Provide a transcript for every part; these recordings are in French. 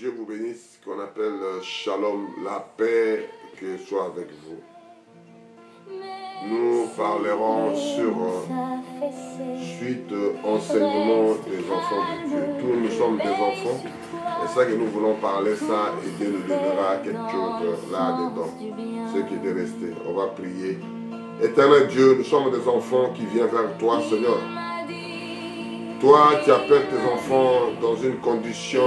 Dieu vous bénisse, qu'on appelle Shalom, la paix, que soit avec vous. Nous parlerons sur suite enseignement des enfants de Dieu. Tous nous sommes des enfants, et ça que nous voulons parler, ça, et Dieu nous donnera quelque chose là-dedans. Ce qui est resté, on va prier. Éternel Dieu, nous sommes des enfants qui viennent vers toi, Seigneur. Toi qui appelles tes enfants dans une condition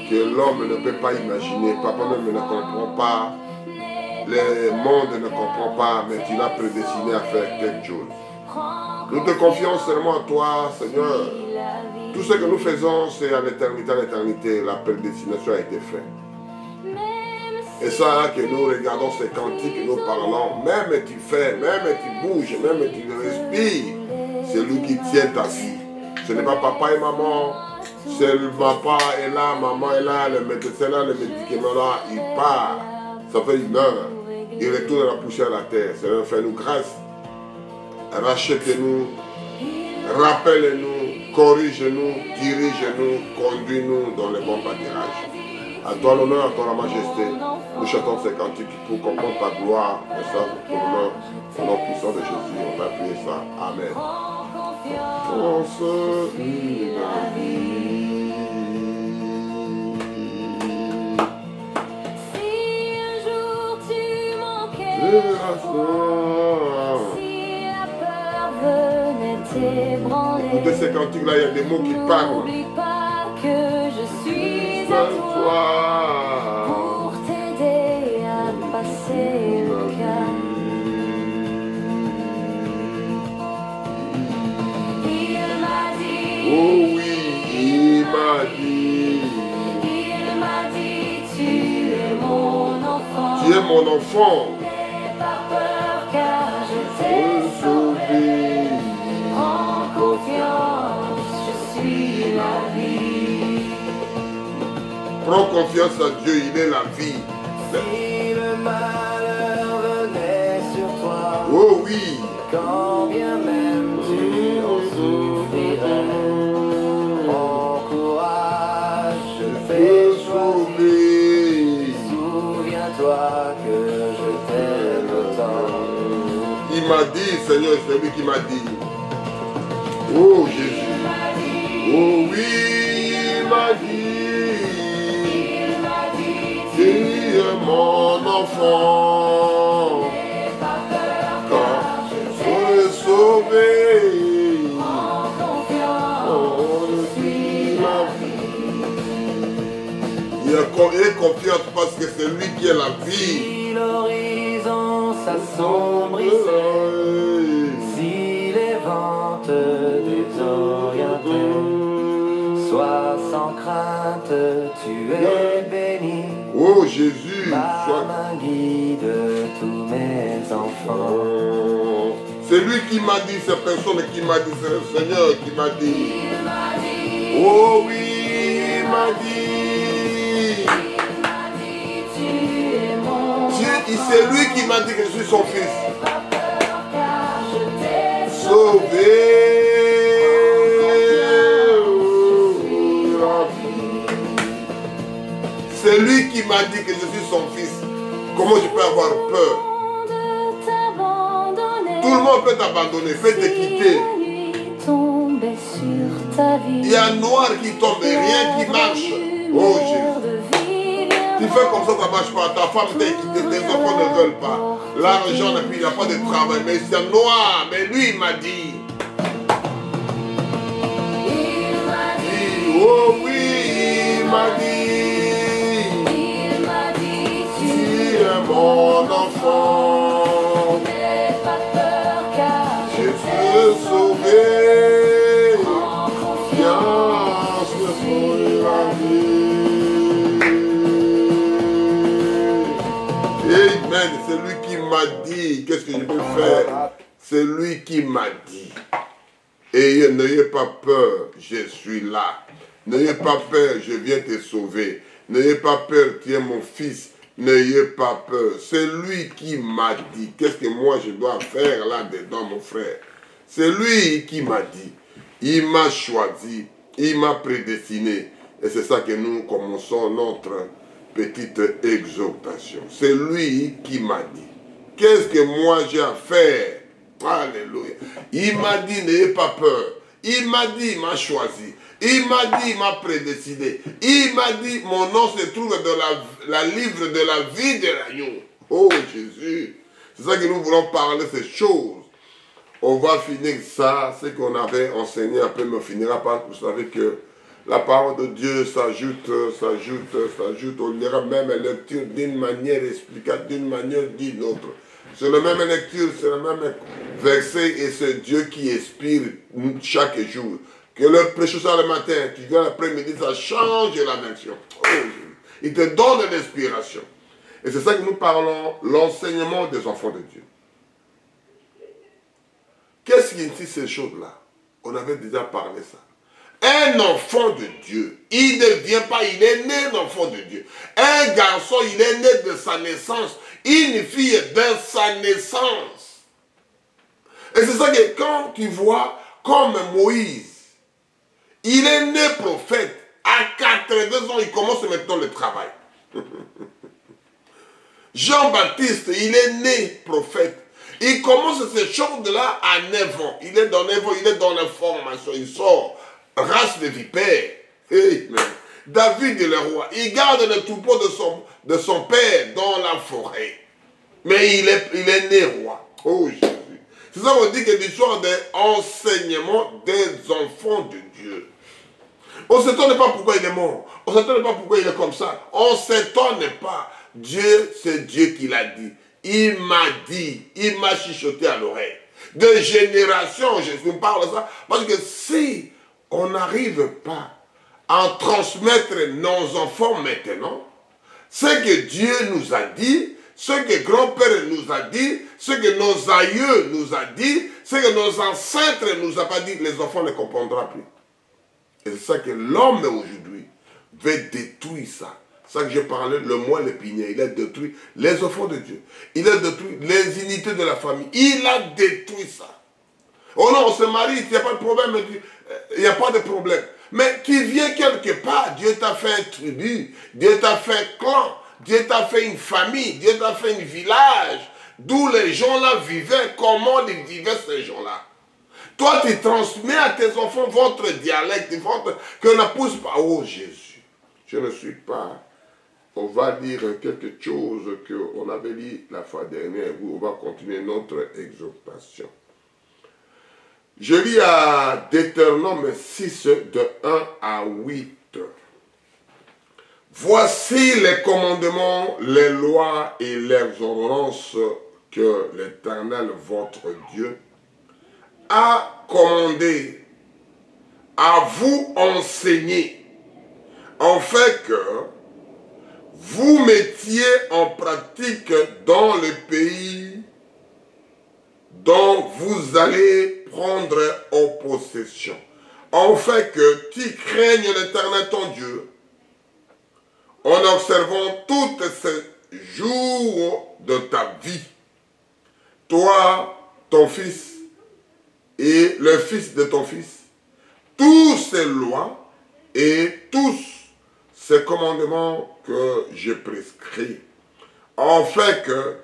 que l'homme ne peut pas imaginer. Papa même ne comprend pas. Le monde ne comprend pas, mais tu l'as prédestiné à faire quelque chose. Nous te confions seulement à toi, Seigneur. Tout ce que nous faisons, c'est à l'éternité. La prédestination a été faite. Et ça, que nous regardons ces cantiques, que nous parlons, même tu fais, même tu bouges, même tu respires, c'est lui qui tient ta vie. Ce n'est pas papa et maman, c'est le papa est là, maman est là, le médecin est là, le médicament là, il part. Ça fait il meurt. Il retourne à la poussière de la terre. Seigneur, fais-nous grâce. Rachète-nous, rappelle-nous, corrige-nous, dirige-nous, conduis-nous dans le bon pâturage. À toi l'honneur, à toi la majesté. Nous chantons ces cantiques pour comprendre ta gloire. Et ça, pour l'honneur, au nom puissant de Jésus. On va prier ça. Amen. Confiance une vie. Si un jour tu manquais, si la peur venait t'ébranler, écoutez ces cantiques-là, il y a des mots qui parlent. n'oublie pas que je suis à toi pour t'aider à passer le cap. Il m'a dit, Oh oui, il m'a dit, tu es mon enfant. tu es mon enfant. N'aie pas peur car je t'ai Oh, sauvé. sauvé. En confiance, je suis la vie. Prends confiance à Dieu, il est la vie. Si le malheur venait sur toi, Oh oui. quand bien même tu en souffrirais, prends courage, je fais choisir. Souviens-toi que je t'aime autant. Il m'a dit, Seigneur, c'est lui qui m'a dit. Oh Jésus. Oh oui, il m'a dit. Tu es mon enfant. Quand je suis sauvé. Oh, je suis la vie. Il est confiance parce que c'est lui qui est la vie. Si l'horizon s'assombrissait, si les vents te désorientaient, sois sans crainte, tu es béni. Oh Jésus, Ma sois... main guide tous mes enfants. C'est lui qui m'a dit, cette personne qui m'a dit, c'est le Seigneur qui m'a dit. Oh oui, il m'a dit. Tu es mon C'est lui qui m'a dit que je suis son fils. pas peur car je t'ai Sauvé. C'est lui qui m'a dit que je suis son fils. Comment je peux avoir peur? Tout le monde peut t'abandonner, peut te quitter. Il y a un noir qui tombe et rien qui marche. Oh Jésus. Tu fais comme ça marche pas. Ta femme t'a quitté, tes enfants ne veulent pas. L'argent, et puis il n'y a pas de travail. Mais c'est noir. Mais lui, il m'a dit. Oh oui, il m'a dit. Tu es mon enfant. N'aie pas peur car Je suis sauvé. Confiance pour la vie. Amen. C'est lui qui m'a dit. Qu'est-ce que je peux faire? C'est lui qui m'a dit. Et n'ayez pas peur, je suis là. N'ayez pas peur, je viens te sauver. N'ayez pas peur, tu es mon fils. N'ayez pas peur. C'est lui qui m'a dit. Qu'est-ce que moi je dois faire là-dedans, mon frère? C'est lui qui m'a dit. Il m'a choisi. Il m'a prédestiné. Et c'est ça que nous commençons notre petite exhortation. C'est lui qui m'a dit. Qu'est-ce que moi j'ai à faire? Alléluia. Il m'a dit, n'ayez pas peur. Il m'a dit, il m'a choisi. Il m'a dit, il m'a prédestiné. Il m'a dit, mon nom se trouve dans la livre de la vie de l'agneau. Oh Jésus. C'est ça que nous voulons parler, ces choses. On va finir ça, ce qu'on avait enseigné, après on finira par, vous savez que la parole de Dieu s'ajoute, on lira même la lecture d'une manière explicable, d'une manière d'une autre. C'est la même lecture, c'est le même verset et c'est Dieu qui inspire chaque jour. Que le prêcher ça le matin, tu viens l'après-midi, ça change la version. Oh, il te donne l'inspiration. Et c'est ça que nous parlons, l'enseignement des enfants de Dieu. Qu'est-ce qui signifie ces choses-là? On avait déjà parlé ça. Un enfant de Dieu, il ne vient pas, il est né d'enfant de Dieu. Un garçon, il est né de sa naissance. Une fille de sa naissance. Et c'est ça que quand tu vois, comme Moïse, il est né prophète. À 82 ans, il commence maintenant le travail. Jean-Baptiste, il est né prophète. Il commence ces choses-là à 9 ans. Il est dans 9 ans, il est dans la formation. Il sort, race de vipère. Amen. David le roi, il garde le troupeau de son père dans la forêt. Mais il est né roi. Oh Jésus. C'est ça qu'on dit que l'histoire des enseignements des enfants de Dieu. On ne s'étonne pas pourquoi il est mort. On ne s'étonne pas pourquoi il est comme ça. On ne s'étonne pas. Dieu, c'est Dieu qui l'a dit. Il m'a dit, il m'a chuchoté à l'oreille. De génération, je vous parle de ça. Parce que si on n'arrive pas à transmettre nos enfants maintenant, ce que Dieu nous a dit, ce que grand-père nous a dit, ce que nos aïeux nous a dit, ce que nos ancêtres nous ont pas dit, les enfants ne comprendront plus. Et c'est ça que l'homme aujourd'hui veut détruire ça. C'est ça que j'ai parlé, le moine l'épinier, il a détruit les enfants de Dieu. Il a détruit les unités de la famille. Il a détruit ça. Oh non, on se marie, il n'y a pas de problème, il n'y a pas de problème. Mais tu viens quelque part, Dieu t'a fait un tribu, Dieu t'a fait un clan, Dieu t'a fait une famille, Dieu t'a fait un village, d'où les gens-là vivaient, comment ils vivaient ces gens-là. Toi, tu transmets à tes enfants votre dialecte, que ne pousse pas. Oh Jésus, je ne suis pas. On va dire quelque chose qu'on avait dit la fois dernière, où on va continuer notre exhortation. Je lis à Deutéronome 6, de 1 à 8. Voici les commandements, les lois et les ordonnances que l'Éternel, votre Dieu, a commandé à vous enseigner, en fait que vous mettiez en pratique dans le pays dont vous allez prendre en possession, en fait que tu craignes l'Éternel ton Dieu, en observant tous ces jours de ta vie, toi, ton fils, et le fils de ton fils, tous ces lois et tous ces commandements que je prescris, en fait que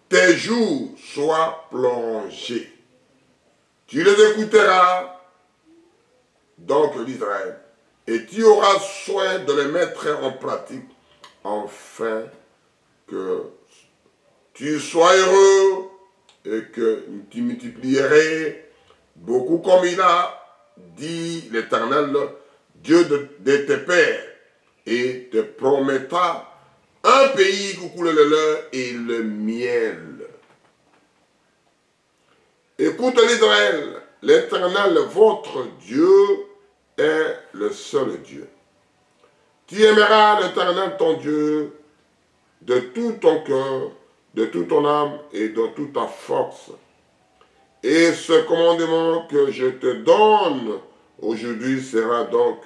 tes jours soient prolongés. Tu les écouteras, donc l'Israël, et tu auras soin de les mettre en pratique, afin que tu sois heureux et que tu multiplierais beaucoup comme il a dit l'Éternel, Dieu de tes pères, et te promettra un pays qui coule le lait et le miel. Écoute l'Israël, l'Éternel, votre Dieu, est le seul Dieu. Tu aimeras l'Éternel ton Dieu de tout ton cœur, de toute ton âme et de toute ta force. Et ce commandement que je te donne aujourd'hui sera donc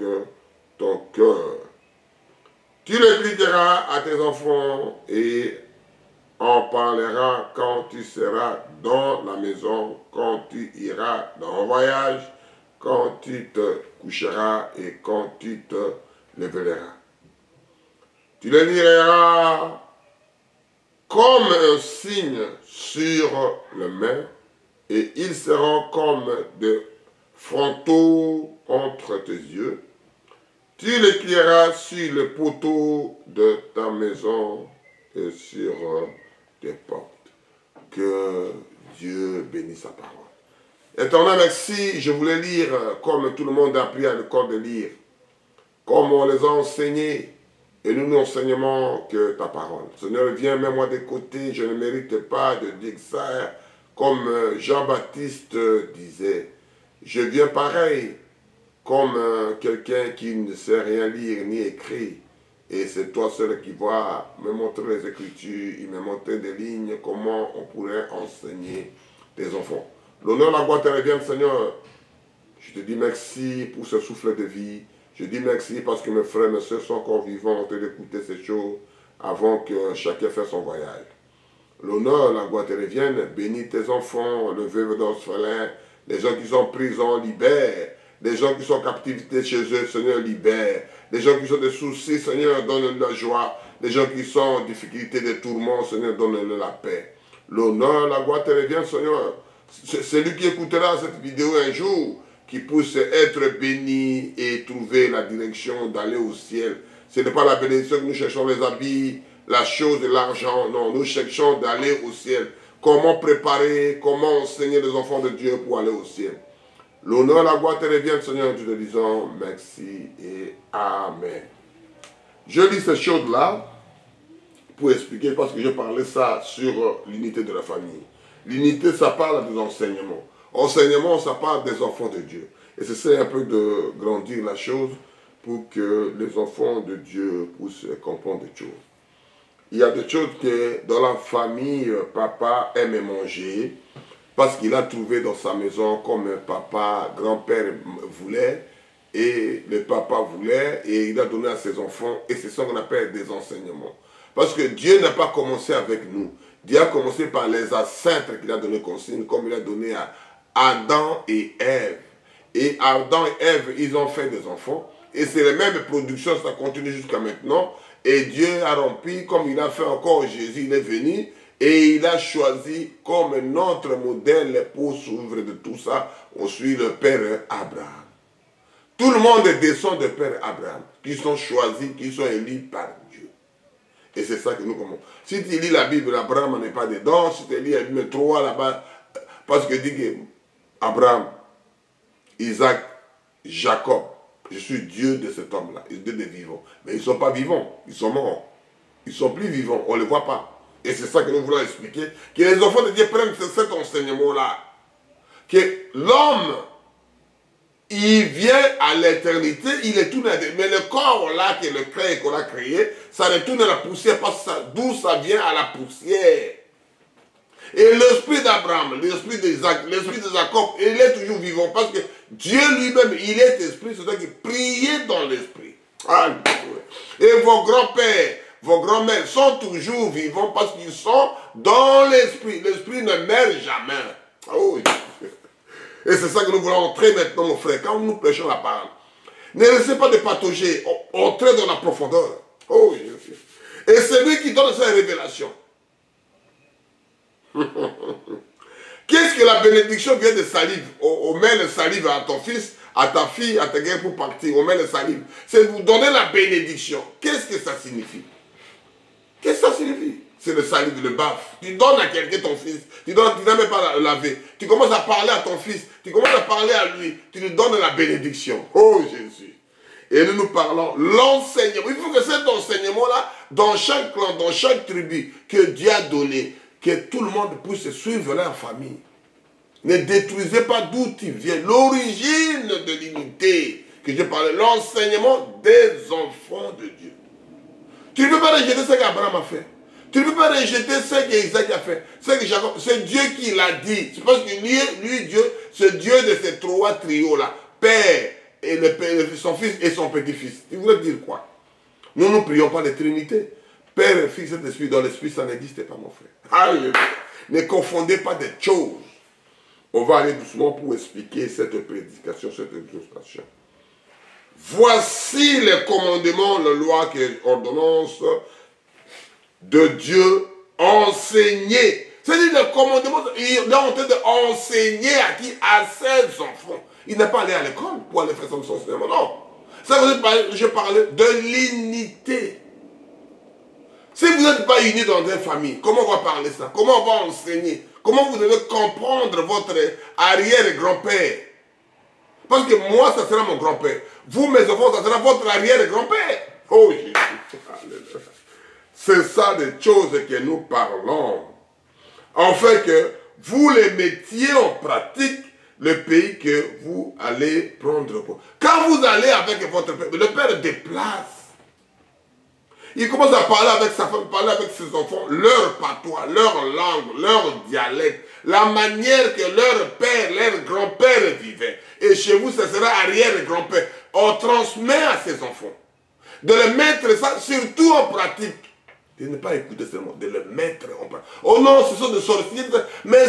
ton cœur. Tu l'expliqueras à tes enfants et en parleras quand tu seras dans la maison, quand tu iras dans un voyage, quand tu te coucheras et quand tu te lèveras. Tu les liras comme un signe sur le main, et ils seront comme des frontaux entre tes yeux. Tu les plieras sur les poteaux de ta maison et sur tes portes. Que Dieu bénisse sa parole. Éternel, merci. Je voulais lire comme tout le monde a appris à l'école de lire, comme on les a enseignés. Et nous enseignons que ta parole. Seigneur, viens, mets-moi de côté. Je ne mérite pas de dire ça. Comme Jean-Baptiste disait, je viens pareil, comme quelqu'un qui ne sait rien lire ni écrire. Et c'est toi seul qui vas me montrer les Écritures, il me montrer des lignes, comment on pourrait enseigner tes enfants. L'honneur, la gloire te reviennent, Seigneur. Je te dis merci pour ce souffle de vie. Je dis merci parce que mes frères et mes soeurs sont encore vivants en train d'écouter ces choses avant que chacun fasse son voyage. L'honneur, la gloire te reviennent. Bénis tes enfants, le veuve d'orphelin, les gens qui sont en prison, libère. Les gens qui sont en captivité chez eux, Seigneur, libère. Les gens qui sont des soucis, Seigneur, donne-leur la joie. Les gens qui sont en difficulté, des tourments, Seigneur, donne-leur la paix. L'honneur, la gloire te revient, Seigneur. Celui qui écoutera cette vidéo un jour, qui puisse être béni et trouver la direction d'aller au ciel. Ce n'est pas la bénédiction que nous cherchons, les habits, la chose et l'argent. Non, nous cherchons d'aller au ciel. Comment préparer, comment enseigner les enfants de Dieu pour aller au ciel. L'honneur, la gloire te revient, Seigneur, en te disant merci et amen. Je lis ces choses-là pour expliquer, parce que je parlais ça sur l'unité de la famille. L'unité, ça parle des enseignements. Enseignement, ça parle des enfants de Dieu. Et c'est un peu de grandir la chose pour que les enfants de Dieu puissent comprendre des choses. Il y a des choses que dans la famille, papa aime manger parce qu'il a trouvé dans sa maison comme papa, grand-père voulait et le papa voulait et il a donné à ses enfants et c'est ça qu'on appelle des enseignements. Parce que Dieu n'a pas commencé avec nous. Dieu a commencé par les ancêtres qu'il a donné consigne comme il a donné à Adam et Ève. Et Adam et Ève, ils ont fait des enfants. Et c'est les mêmes productions, ça continue jusqu'à maintenant. Et Dieu a rempli, comme il a fait encore Jésus, il est venu. Et il a choisi comme notre modèle pour s'ouvrir de tout ça. On suit le Père Abraham. Tout le monde descend de Père Abraham, qui sont choisis, qui sont élus par Dieu. Et c'est ça que nous commençons. Si tu lis la Bible, Abraham n'est pas dedans. Si tu lis la Bible 3 là-bas, parce que dit que Abraham, Isaac, Jacob, je suis Dieu de cet homme-là, Dieu des vivants. Mais ils ne sont pas vivants, ils sont morts. Ils ne sont plus vivants, on ne les voit pas. Et c'est ça que nous voulons expliquer, que les enfants de Dieu prennent cet enseignement-là. Que l'homme, il vient à l'éternité, il est tout. Mais le corps-là, qui est le créé, qu'on a créé, ça retourne à la poussière, parce que d'où ça vient à la poussière. Et l'esprit d'Abraham, l'esprit d'Isaac, l'esprit de Jacob, il est toujours vivant parce que Dieu lui-même, il est esprit, c'est-à-dire qu'il priait dans l'esprit. Et vos grands-pères, vos grands-mères sont toujours vivants parce qu'ils sont dans l'esprit. L'esprit ne meurt jamais. Oh, et c'est ça que nous voulons entrer maintenant, mon frère, quand nous prêchons la parole. Ne laissez pas de patauger, entrez dans la profondeur. Oh, et c'est lui qui donne sa révélation. Qu'est-ce que la bénédiction vient de salive? On met le salive à ton fils, à ta fille, à ta guerre pour partir. On met le salive. C'est vous donner la bénédiction. Qu'est-ce que ça signifie? Qu'est-ce que ça signifie? C'est le salive, le baf. Tu donnes à quelqu'un ton fils. Tu n'as même pas lavé. Tu commences à parler à ton fils. Tu commences à parler à lui. Tu lui donnes la bénédiction. Oh Jésus. Et nous parlons l'enseignement. Il faut que cet enseignement-là, dans chaque clan, dans chaque tribu, que Dieu a donné, que tout le monde puisse suivre leur famille. Ne détruisez pas d'où tu viens. L'origine de l'unité que je parlais, l'enseignement des enfants de Dieu. Tu ne peux pas rejeter ce qu'Abraham a fait. Tu ne peux pas rejeter ce qu'Isaac a fait. C'est Dieu qui l'a dit. C'est parce que lui Dieu, c'est Dieu de ces trois trios-là. Père, et son fils et son petit-fils. Il voulait dire quoi? Nous ne prions pas les Trinités. Père, Fils et Esprit, dans l'Esprit, ça n'existe pas, mon frère. Alléluia. Ne confondez pas des choses. On va aller doucement pour expliquer cette prédication, cette illustration. Voici les commandements, les lois et ordonnances de Dieu enseignés. C'est-à-dire le commandement, il est en train d'enseigner à qui? À ses enfants. Il n'est pas allé à l'école pour aller faire son enseignement, non. Ça, je parlais de l'unité. Si vous n'êtes pas unis dans une famille, comment on va parler ça? Comment on va enseigner? Comment vous devez comprendre votre arrière-grand-père? Parce que moi, ça sera mon grand-père. Vous, mes enfants, ça sera votre arrière-grand-père. Oh Jésus. C'est ça des choses que nous parlons. En fait que vous les mettiez en pratique le pays que vous allez prendre. Quand vous allez avec votre père, le père déplace. Il commence à parler avec sa femme, parler avec ses enfants, leur patois, leur langue, leur dialecte, la manière que leur père, leur grand-père vivait. Et chez vous, ce sera arrière-grand-père. On transmet à ses enfants. De le mettre ça, surtout en pratique. De ne pas écouter seulement, de le mettre en pratique. Oh non, ce sont des sorciers. Mais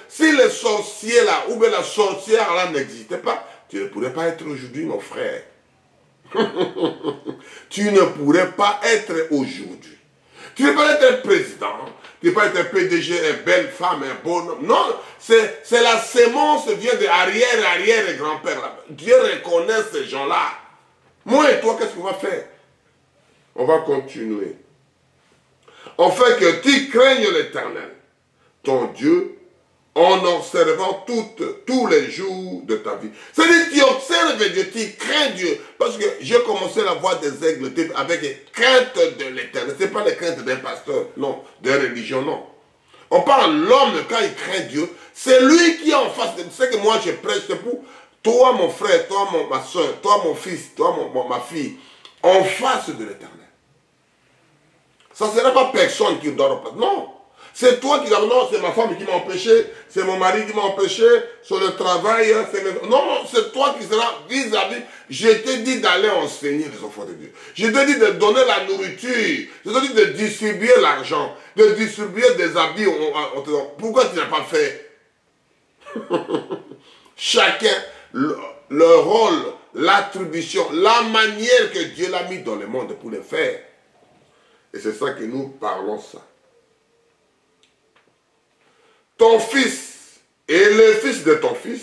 si les sorciers là, ou bien la sorcière là n'existait pas, tu ne pourrais pas être aujourd'hui mon frère. Tu ne pourrais pas être aujourd'hui. Tu ne peux pas être président, tu ne peux pas être PDG, une belle femme, un bon homme. Non, c'est la sémence vient de arrière-grand-père. Dieu reconnaît ces gens-là. Moi et toi, qu'est-ce qu'on va faire? On va continuer. En fait que tu craignes l'Éternel, ton Dieu, en observant tous les jours de ta vie. C'est-à-dire, tu observes Dieu, tu crains Dieu. Parce que j'ai commencé à voir des aigles avec les craintes de l'Éternel. Ce n'est pas les craintes d'un pasteur, non, de religion, non. On parle l'homme, quand il craint Dieu, c'est lui qui est en face de lui. C'est que moi, je prêche, c'est pour toi, mon frère, toi, ma soeur, toi, mon fils, toi, ma fille, en face de l'Éternel. Ça ne sera pas personne qui dort pas. Non. C'est toi qui dis, non, c'est ma femme qui m'a empêché, c'est mon mari qui m'a empêché, sur le travail, non, c'est toi qui seras vis-à-vis. Je t'ai dit d'aller enseigner les enfants de Dieu. Je t'ai dit de donner la nourriture. Je t'ai dit de distribuer l'argent, de distribuer des habits. Pourquoi tu n'as pas fait? Chacun, le rôle, l'attribution, la manière que Dieu l'a mis dans le monde pour le faire. Et c'est ça que nous parlons ça. Ton fils et le fils de ton fils,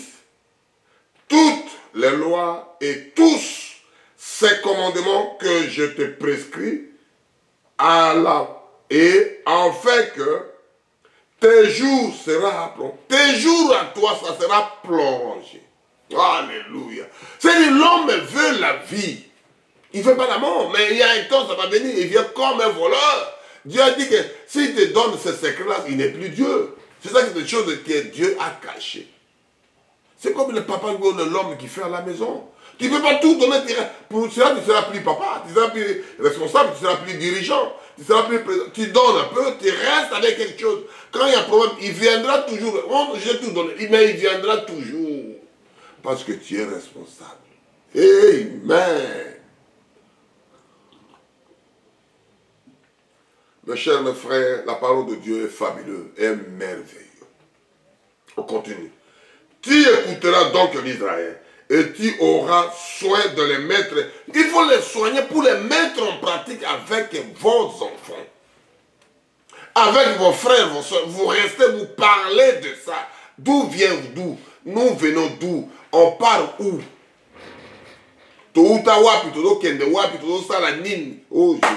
toutes les lois et tous ces commandements que je te prescris, et en fait que tes jours seront prolongés. Tes jours à toi, ça sera prolongé. Alléluia. C'est-à-dire l'homme veut la vie. Il ne veut pas la mort, mais il y a un temps, ça va venir, il vient comme un voleur. Dieu a dit que s'il te donne ce secret-là, il n'est plus Dieu. C'est ça que des choses que Dieu a cachées. C'est comme le papa ou l'homme qui fait à la maison. Tu ne peux pas tout donner. Pour cela, tu ne seras plus papa, tu ne seras plus responsable, tu ne seras plus dirigeant, tu seras plus président. Tu donnes un peu, tu restes avec quelque chose. Quand il y a un problème, il viendra toujours. Oh, j'ai tout donné, mais il viendra toujours. Parce que tu es responsable. Amen. Mes chers mes frères, la parole de Dieu est fabuleuse et merveilleuse. On continue. Tu écouteras donc l'Israël et tu auras soin de les mettre. Il faut les soigner pour les mettre en pratique avec vos enfants. Avec vos frères, vos soeurs. Vous restez, vous parlez de ça. D'où vient d'où? Nous venons d'où? On part où? Oh Jésus.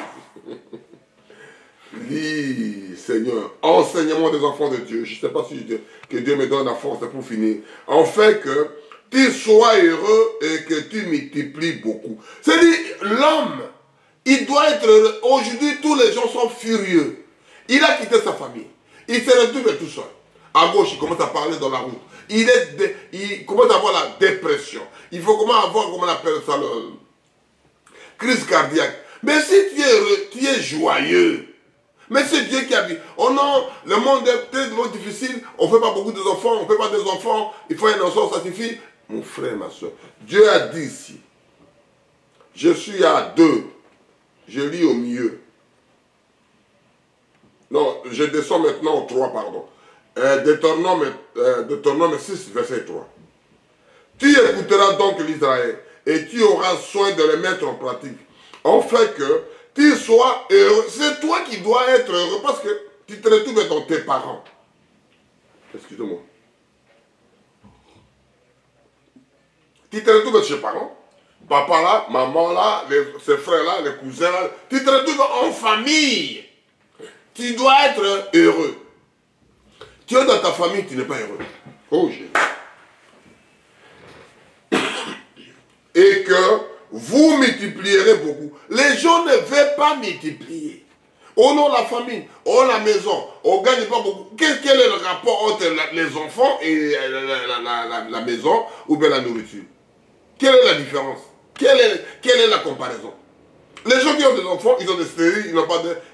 Lis, Seigneur, enseignement des enfants de Dieu. Je ne sais pas si que Dieu me donne la force pour finir. En fait que tu sois heureux et que tu multiplies beaucoup. C'est-à-dire, l'homme, il doit être heureux. Aujourd'hui, tous les gens sont furieux. Il a quitté sa famille. Il se retrouve tout seul. À gauche, il commence à parler dans la route. Il commence à avoir la dépression. Il faut comment avoir, comment on appelle ça, crise cardiaque. Mais si tu es heureux, tu es joyeux. Mais c'est Dieu qui a dit, oh non, le monde est tellement difficile, on ne fait pas beaucoup d'enfants, on ne fait pas des enfants, il faut un enfant, ça suffit. Mon frère, ma soeur, Dieu a dit ici, je suis à 2, je lis au milieu. Non, je descends maintenant au 3, pardon. Deutéronome 6, verset 3. Tu écouteras donc l'Israël et tu auras soin de les mettre en pratique, en fait que tu sois heureux. C'est toi qui dois être heureux parce que tu te retrouves dans tes parents. Excusez-moi. Tu te retrouves chez tes parents. Papa là, maman là, ses frères là, les cousins là. Tu te retrouves en famille. Tu dois être heureux. Tu es dans ta famille, tu n'es pas heureux. Oh Jésus. Et que vous multiplierez beaucoup. Les gens ne veulent pas multiplier. Oh non, la famille, oh la maison, on ne gagne pas beaucoup. Quel est le rapport entre les enfants et la maison ou bien la nourriture? Quelle est la différence? Quelle est la comparaison? Les gens qui ont des enfants, ils ont des stériles,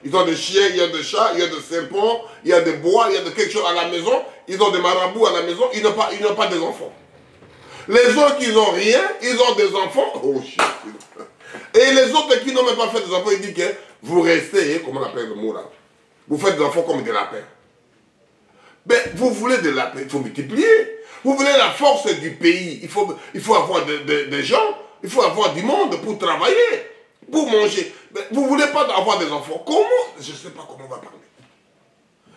ils ont des chiens, il y a des chats, il y a des serpents, il y a des bois, il y a de quelque chose à la maison, ils ont des marabouts à la maison, ils n'ont pas des enfants. Les autres qui n'ont rien, ils ont des enfants. Oh shit. Et les autres qui n'ont même pas fait des enfants, ils disent que vous restez, comment on appelle le mot là? Vous faites des enfants comme des lapins. Mais vous voulez des lapins, il faut multiplier. Vous voulez la force du pays, il faut avoir des gens, il faut avoir du monde pour travailler, pour manger. Mais vous ne voulez pas avoir des enfants. Comment? Je ne sais pas comment on va parler.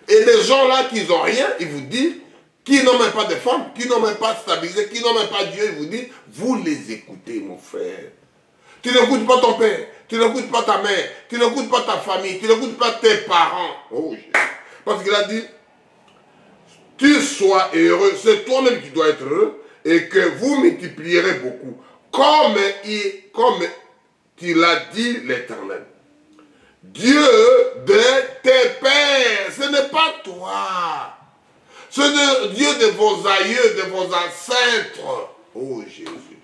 Et des gens là qui n'ont rien, ils vous disent, qui n'ont même pas de femmes, qui n'ont même pas stabilisé, qui n'ont même pas Dieu, ils vous disent, vous les écoutez, mon frère. Tu n'écoutes pas ton père, tu n'écoutes pas ta mère, tu n'écoutes pas ta famille, tu n'écoutes pas tes parents. Oh, parce qu'il a dit, tu sois heureux, c'est toi-même qui dois être heureux, et que vous multiplierez beaucoup, comme il a dit l'Éternel. Dieu de tes pères, ce n'est pas toi. C'est le Dieu de vos aïeux, de vos ancêtres. Oh Jésus.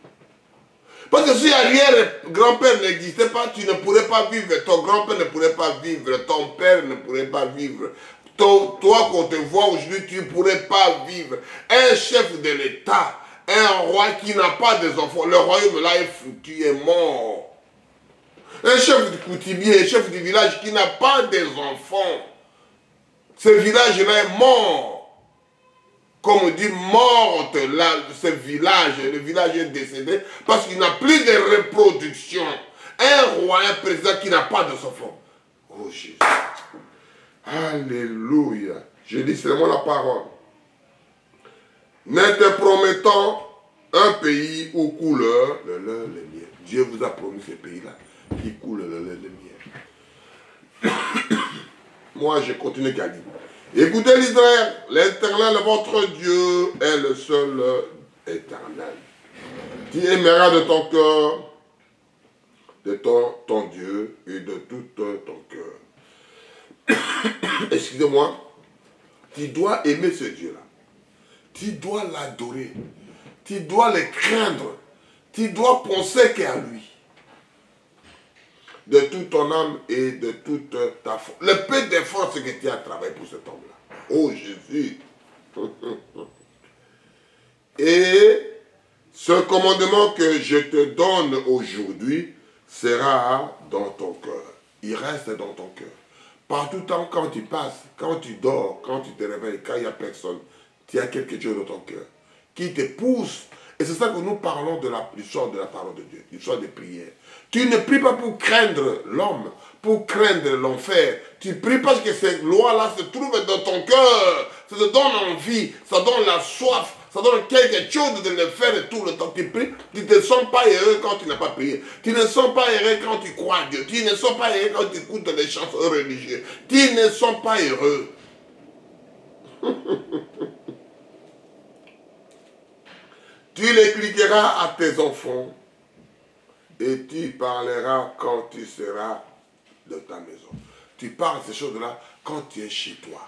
Parce que si arrière-grand-père n'existait pas, tu ne pourrais pas vivre. Ton grand-père ne pourrait pas vivre. Ton père ne pourrait pas vivre. Toi, qu'on te voit aujourd'hui, tu ne pourrais pas vivre. Un chef de l'État, un roi qui n'a pas des enfants, le royaume là est foutu, est mort. Un chef de coutumier, un chef du village qui n'a pas des enfants, ce village-là est mort. Comme on dit, morte, là, ce village, le village est décédé parce qu'il n'a plus de reproduction. Un roi, un président qui n'a pas de enfants. Oh Jésus. Alléluia. Je dis seulement la parole. Ne te promettant un pays où coule le lait, le miel. Dieu vous a promis ce pays-là qui coule le lait, le miel. Moi, je continue qu'à dire. Écoutez l'Israël, l'Éternel, votre Dieu, est le seul éternel. Tu aimeras de ton cœur, de ton Dieu et de tout ton cœur. Excusez-moi, tu dois aimer ce Dieu-là. Tu dois l'adorer. Tu dois le craindre. Tu dois penser qu'à lui. De toute ton âme et de toute ta force. Le peu d'efforts que tu as travaillé pour cet homme-là. Oh Jésus. Et ce commandement que je te donne aujourd'hui sera dans ton cœur. Il reste dans ton cœur. Partout temps, quand tu passes, quand tu dors, quand tu te réveilles, quand il n'y a personne, tu as quelque chose dans ton cœur qui te pousse. Et c'est ça que nous parlons de l'histoire de la parole de Dieu, l'histoire des prières. Tu ne pries pas pour craindre l'homme, pour craindre l'enfer. Tu pries parce que ces lois-là se trouvent dans ton cœur. Ça te donne envie, ça donne la soif, ça donne quelque chose de le faire tout le temps. Tu pries, tu ne te sens pas heureux quand tu n'as pas prié. Tu ne te sens pas heureux quand tu crois à Dieu. Tu ne te sens pas heureux quand tu écoutes les chansons religieuses. Tu ne te sens pas heureux. Tu l'expliqueras à tes enfants et tu parleras quand tu seras dans ta maison. Tu parles ces choses-là quand tu es chez toi.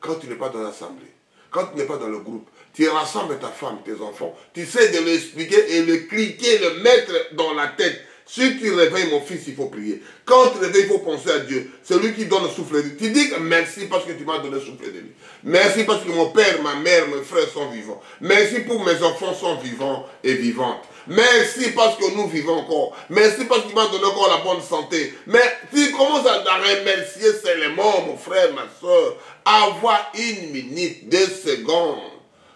Quand tu n'es pas dans l'assemblée. Quand tu n'es pas dans le groupe. Tu rassembles ta femme, tes enfants. Tu sais de l'expliquer et le cliquer, le mettre dans la tête. Si tu réveilles mon fils, il faut prier. Quand tu réveilles, il faut penser à Dieu. C'est lui qui donne le souffle de vie. Tu dis merci parce que tu m'as donné le souffle de vie. Merci parce que mon père, ma mère, mes frères sont vivants. Merci pour mes enfants sont vivants et vivantes. Merci parce que nous vivons encore. Merci parce qu'il m'a donné encore la bonne santé. Mais tu commences à remercier seulement, mon frère, ma soeur. avoir 1 minute, 2 secondes.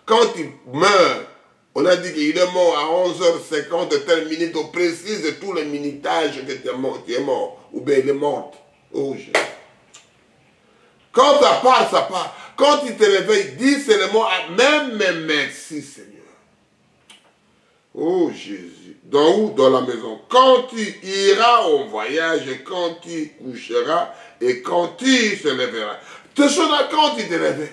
Quand il meurt, on a dit qu'il est mort à 11h50, telle minute, on précise tous les minutages que tu es mort, ou bien il est mort. Oh Jésus. Quand ça part, ça part. Quand il te réveille, dis seulement, même merci Seigneur. Oh Jésus. Dans où? Dans la maison. Quand tu iras au voyage, quand tu coucheras et quand tu se lèveras. Te sonnes quand tu te réveilles,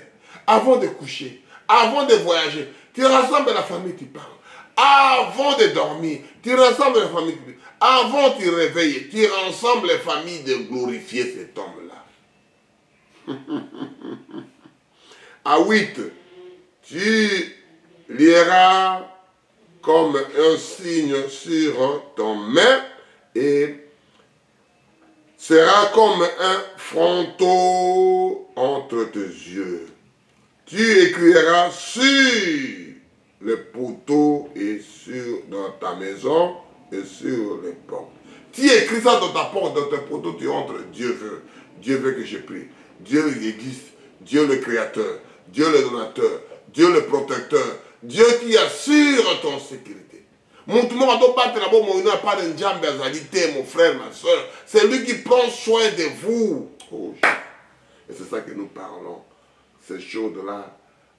avant de coucher, avant de voyager, tu rassembles la famille, tu parles. Avant de dormir, tu rassembles la famille, tu parles. Avant de te réveiller, tu rassembles les familles de glorifier cet homme-là. À 8, tu liras comme un signe sur ton main et sera comme un fronteau entre tes yeux. Tu écriras sur le poteau et dans ta maison et sur les portes. Tu écris ça dans ta porte, dans tes poteaux, tu entres. Dieu veut que je prie. Dieu existe. Dieu le créateur. Dieu le donateur. Dieu le protecteur. Dieu qui assure ton sécurité. Montre-moi, on pas de jambe mon frère, ma soeur. C'est lui qui prend soin de vous. Oh, et c'est ça que nous parlons. Ces choses-là.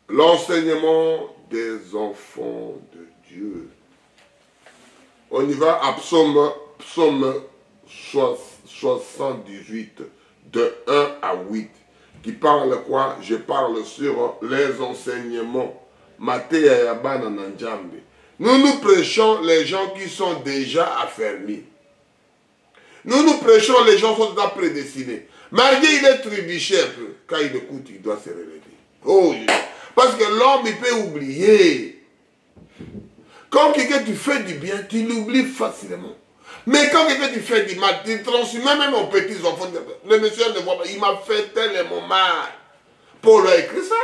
L'enseignement des enfants de Dieu. On y va à psaume 78, de 1 à 8. Qui parle quoi? Je parle sur les enseignements. Nous prêchons les gens qui sont déjà affermis. Nous prêchons les gens qui sont déjà prédestinés. Malgré il est trébuché un peu, quand il écoute, il doit se relever. Oh, parce que l'homme, il peut oublier. Quand quelqu'un te fait du bien, tu l'oublies facilement. Mais quand quelqu'un te fait du mal, tu transmets même aux petits enfants. Le monsieur ne voit pas, il m'a fait tellement mal. Paul a écrit ça.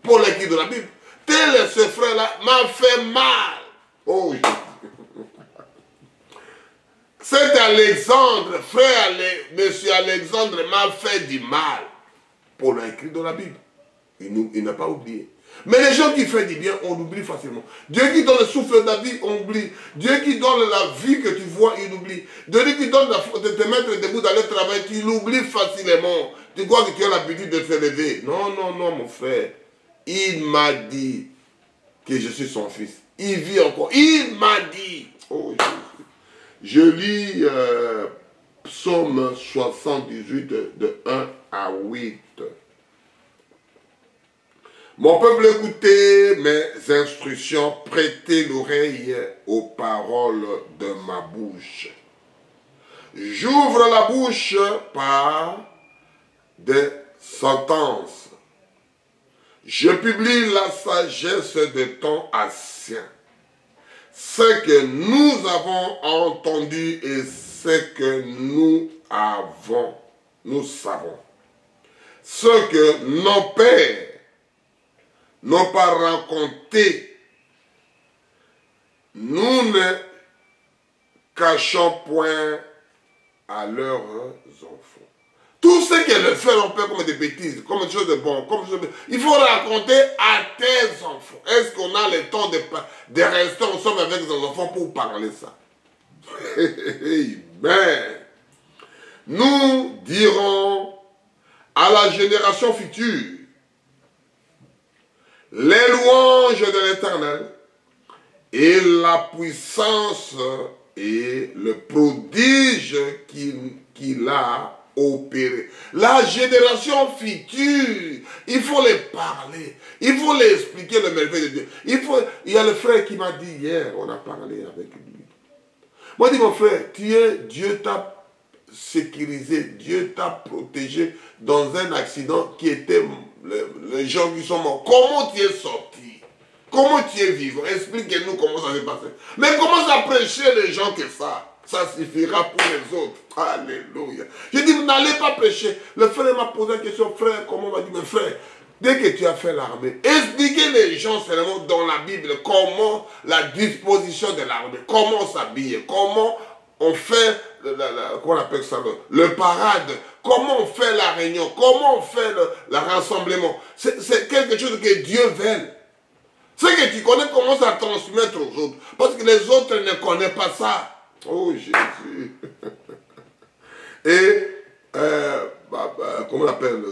Paul a écrit de la Bible. Tel ce frère-là m'a fait mal. Oh, c'est Alexandre, frère, monsieur Alexandre m'a fait du mal. Paul a écrit dans la Bible. Il n'a pas oublié. Mais les gens qui font du bien, on oublie facilement. Dieu qui donne le souffle de la vie, on oublie. Dieu qui donne la vie que tu vois, il oublie. Dieu qui donne de te mettre debout d'aller travailler, tu l'oublies facilement. Tu crois que tu as l'habitude de te lever. Non, non, non, mon frère. Il m'a dit que je suis son fils. Il vit encore. Il m'a dit. Oh, je lis Psaume 78 de 1 à 8. Mon peuple, écoutez mes instructions, prêtez l'oreille aux paroles de ma bouche. J'ouvre la bouche par des sentences. Je publie la sagesse de ton ancien. Ce que nous avons entendu et ce que nous savons. Ce que nos pères n'ont pas raconté, nous ne cachons point à leurs enfants. Tout ce que le frère on peut comme des bêtises, comme des choses de bon, il faut raconter à tes enfants. Est-ce qu'on a le temps de rester ensemble avec nos enfants pour parler ça? Amen. Nous dirons à la génération future les louanges de l'Éternel et la puissance et le prodige qu'il a opéré. La génération future, il faut les parler, il faut les expliquer le merveille de Dieu. Il y a le frère qui m'a dit hier, on a parlé avec lui. Moi, je dis, mon frère, Dieu t'a sécurisé, Dieu t'a protégé dans un accident qui était les gens qui sont morts. Comment tu es sorti? Comment tu es vivant? Explique-nous comment ça s'est passé. Mais commence à prêcher les gens que ça suffira pour les autres. Alléluia. Je dis, vous n'allez pas prêcher. Le frère m'a posé la question, frère, comment on m'a dit, mais frère, dès que tu as fait l'armée, expliquez les gens seulement dans la Bible comment la disposition de l'armée, comment s'habiller, comment on fait, comment on appelle ça, le parade, comment on fait la réunion, comment on fait le rassemblement. C'est quelque chose que Dieu veut. Ce que tu connais, commence à transmettre aux autres. Parce que les autres ne connaissent pas ça. Oh Jésus. Et, comment on appelle,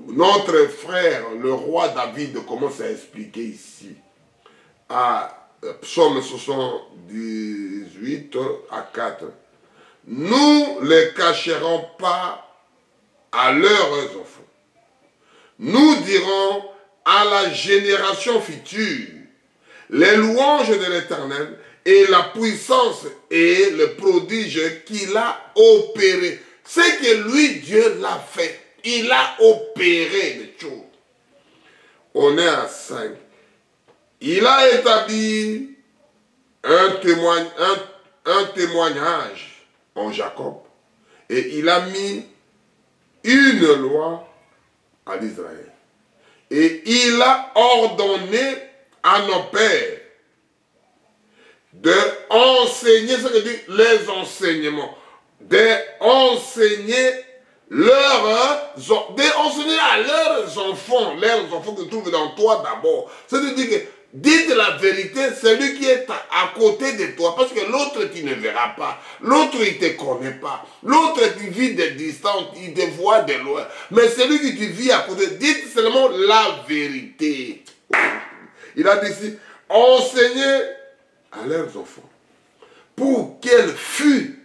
notre frère, le roi David, commence à expliquer ici. À Psaume 78 à 4. Nous ne les cacherons pas à leurs enfants. Nous dirons à la génération future les louanges de l'Éternel et la puissance et le prodige qu'il a opéré. C'est que lui, Dieu l'a fait. Il a opéré des choses. On est à 5. Il a établi un témoignage en Jacob et il a mis une loi à l'Israël. Et il a ordonné à nos pères d'enseigner, ce que dit les enseignements, d'enseigner à leurs enfants que tu trouves dans toi d'abord. C'est-à-dire que dites la vérité, celui qui est à côté de toi, parce que l'autre tu ne verras pas, l'autre il ne te connaît pas, l'autre tu vis de distance, il te voit de loin, mais celui que tu vis à côté, dites seulement la vérité. Il a dit ici, enseignez à leurs enfants, pour qu'elle fût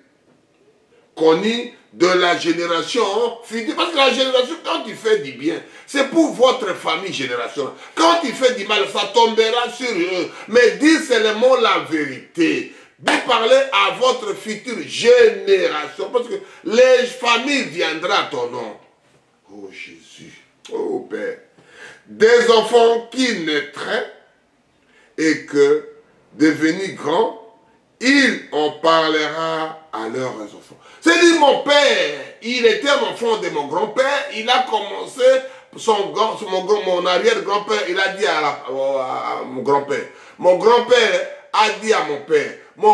connue de la génération future. Parce que la génération, quand tu fais du bien, c'est pour votre famille génération. Quand tu fais du mal, ça tombera sur eux. Mais dis seulement la vérité. Dis parler à votre future génération. Parce que les familles viendront à ton nom. Oh Jésus. Oh Père. Des enfants qui naîtraient et que, devenus grands, il en parlera à leurs enfants. C'est-à-dire, mon père, il était un enfant de mon grand-père, il a commencé, mon arrière-grand-père, il a dit à mon grand-père. Mon grand-père a dit à mon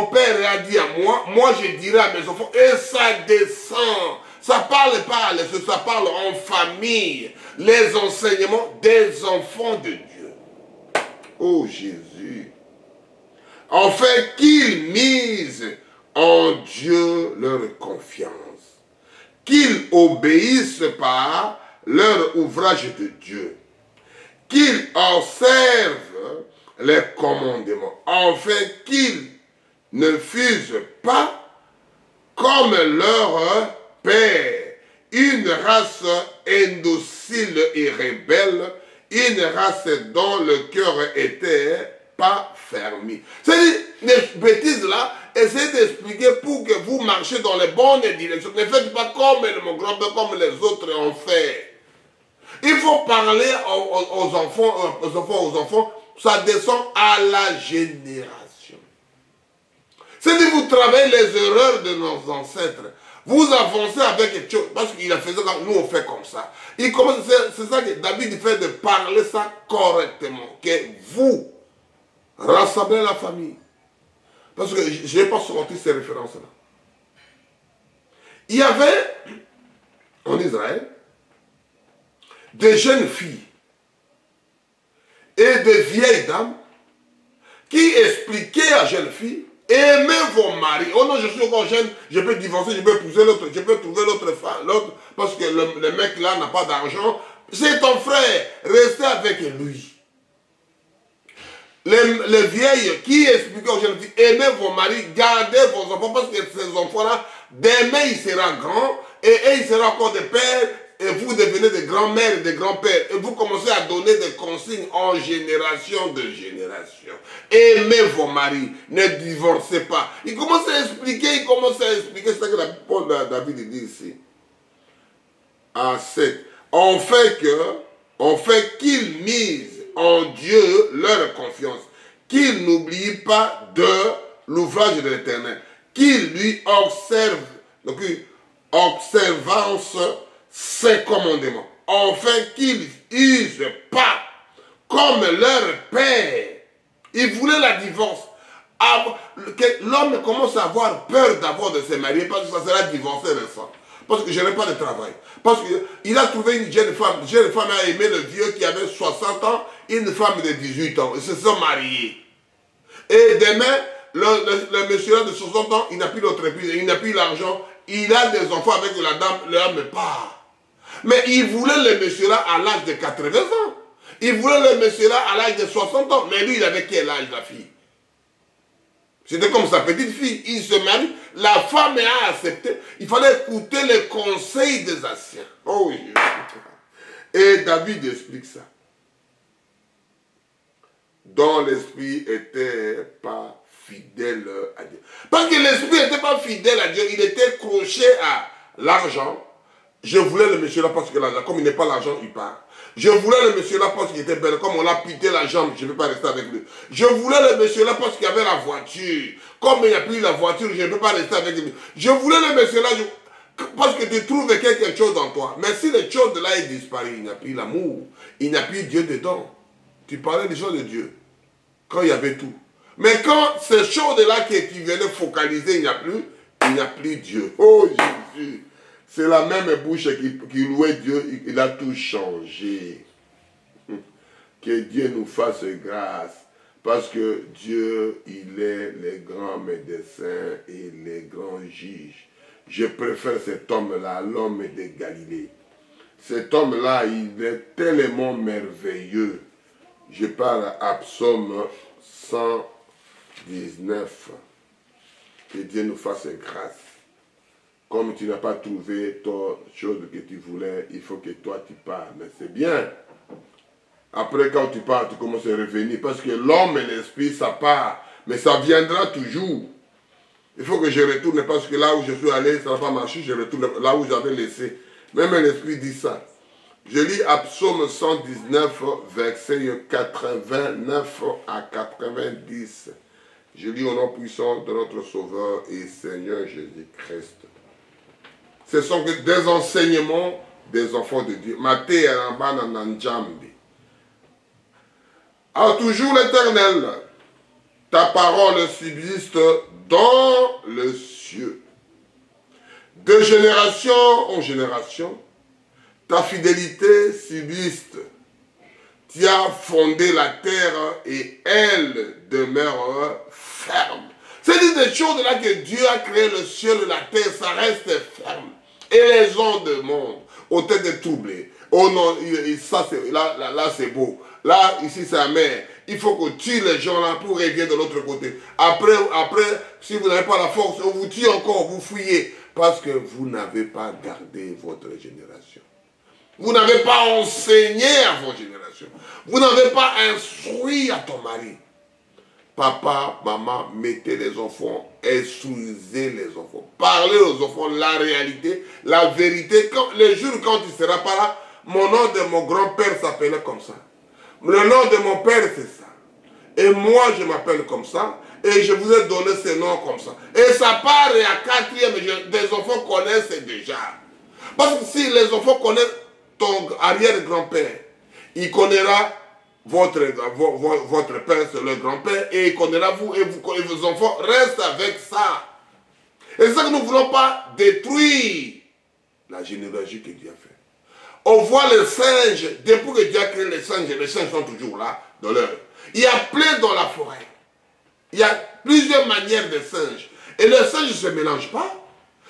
père a dit à moi je dirai à mes enfants, et ça descend. Ça parle pas, ça parle en famille, les enseignements des enfants de Dieu. Oh Jésus. Enfin qu'ils misent en Dieu leur confiance, qu'ils obéissent par leur ouvrage de Dieu, qu'ils observent les commandements, afin qu'ils ne fusent pas comme leur père, une race indocile et rebelle, une race dont le cœur était pas fermé. C'est-à-dire, les bêtises là, essayez d'expliquer pour que vous marchiez dans les bonnes directions. Ne faites pas comme mon grand-père, comme les autres ont fait. Il faut parler aux enfants, ça descend à la génération. C'est-à-dire, vous travaillez les erreurs de nos ancêtres. Vous avancez avec quelque chose, parce qu'il a fait ça, nous on fait comme ça. C'est ça que David fait, de parler ça correctement, que vous rassemblez la famille. Parce que je n'ai pas sorti ces références-là. Il y avait en Israël des jeunes filles et des vieilles dames qui expliquaient à jeunes filles: aimez vos maris. Oh non, je suis encore jeune, je peux divorcer, je peux épouser l'autre, je peux trouver l'autre femme, parce que le mec là n'a pas d'argent. C'est ton frère, restez avec lui. Les vieilles qui expliquaient aux jeunes filles: aimez vos maris, gardez vos enfants, parce que ces enfants-là, demain il sera grand, et il sera encore des pères, et vous devenez des grands-mères et des grands-pères, et vous commencez à donner des consignes en génération de génération. Aimez vos maris, ne divorcez pas. Il commence à expliquer, c'est ce que David dit ici. À 7. On fait qu'ils misent en Dieu leur confiance, qu'ils n'oublient pas de l'ouvrage de l'Éternel, qu'ils lui observent, donc observance ses commandements, enfin qu'ils n'usent pas comme leur père. Ils voulaient la divorce. L'homme commence à avoir peur d'abord de se marier, parce que ça sera divorcé récent. Parce que je n'ai pas de travail. Parce qu'il a trouvé une jeune femme. Une jeune femme a aimé le vieux qui avait 60 ans, une femme de 18 ans. Ils se sont mariés. Et demain, le monsieur là de 60 ans, il n'a plus d'autre épouse, il n'a plus l'argent. Il a des enfants avec la dame, l'homme part. Mais il voulait le monsieur là à l'âge de 80 ans. Il voulait le monsieur là à l'âge de 60 ans. Mais lui, il avait quel âge, la fille? C'était comme sa petite fille. Il se marie. La femme a accepté. Il fallait écouter les conseils des anciens. Oh oui. Et David explique ça. Dont l'esprit n'était pas fidèle à Dieu. Parce que l'esprit n'était pas fidèle à Dieu. Il était croché à l'argent. Je voulais le monsieur là parce que l'argent, comme il n'est pas l'argent, il part. Je voulais le monsieur là parce qu'il était belle. Comme on a pité la jambe, je ne vais pas rester avec lui. Je voulais le monsieur là parce qu'il y avait la voiture. Comme il n'y a plus la voiture, je ne peux pas rester avec lui. Je voulais le monsieur là parce que tu trouves quelque chose en toi. Mais si le chose de là est disparu, il n'y a plus l'amour. Il n'y a plus Dieu dedans. Tu parlais des choses de Dieu. Quand il y avait tout. Mais quand ces choses-là que tu venais focaliser, il n'y a plus Dieu. Oh Jésus. C'est la même bouche qui louait Dieu, il a tout changé. Que Dieu nous fasse grâce. Parce que Dieu, il est le grand médecin et le grand juge. Je préfère cet homme-là, l'homme de Galilée. Cet homme-là, il est tellement merveilleux. Je parle à Psaume 119. Que Dieu nous fasse grâce. Comme tu n'as pas trouvé ton chose que tu voulais, il faut que toi tu parles. Mais c'est bien. Après quand tu pars, tu commences à revenir. Parce que l'homme et l'esprit, ça part. Mais ça viendra toujours. Il faut que je retourne parce que là où je suis allé, ça n'a pas marché. Je retourne là où j'avais laissé. Même l'esprit dit ça. Je lis à Psaume 119, versets 89 à 90. Je lis au nom puissant de notre Sauveur et Seigneur Jésus-Christ. Ce sont des enseignements des enfants de Dieu. Matthieu Nanjambi. Alors toujours l'Éternel, ta parole subsiste dans le cieux. De génération en génération, ta fidélité subsiste. Tu as fondé la terre et elle demeure ferme. C'est des choses là que Dieu a créé le ciel et la terre, ça reste ferme. Et les ondes du monde ont été troublées. Oh non, ça là c'est beau. Là, ici c'est la mer. Il faut qu'on tue les gens là pour revenir de l'autre côté. Après, si vous n'avez pas la force, on vous tue encore, vous fouillez. Parce que vous n'avez pas gardé votre génération. Vous n'avez pas enseigné à votre génération. Vous n'avez pas instruit à ton mari. Papa, maman, mettez les enfants, instruisez les enfants. Parlez aux enfants la réalité, la vérité. Les jours quand tu ne seras pas là, mon nom de mon grand-père s'appelait comme ça. Le nom de mon père, c'est ça. Et moi, je m'appelle comme ça. Et je vous ai donné ces noms comme ça. Et ça part à 4e, des enfants connaissent déjà. Parce que si les enfants connaissent ton arrière-grand-père, il connaîtra votre père, c'est le grand-père, et il connaîtra vous, et vos enfants restent avec ça. Et c'est ça que nous ne voulons pas détruire la généalogie que Dieu a fait. On voit les singes, depuis que Dieu a créé les singes sont toujours là, dans leur. Il y a plein dans la forêt. Il y a plusieurs manières de singes. Et les singes ne se mélangent pas.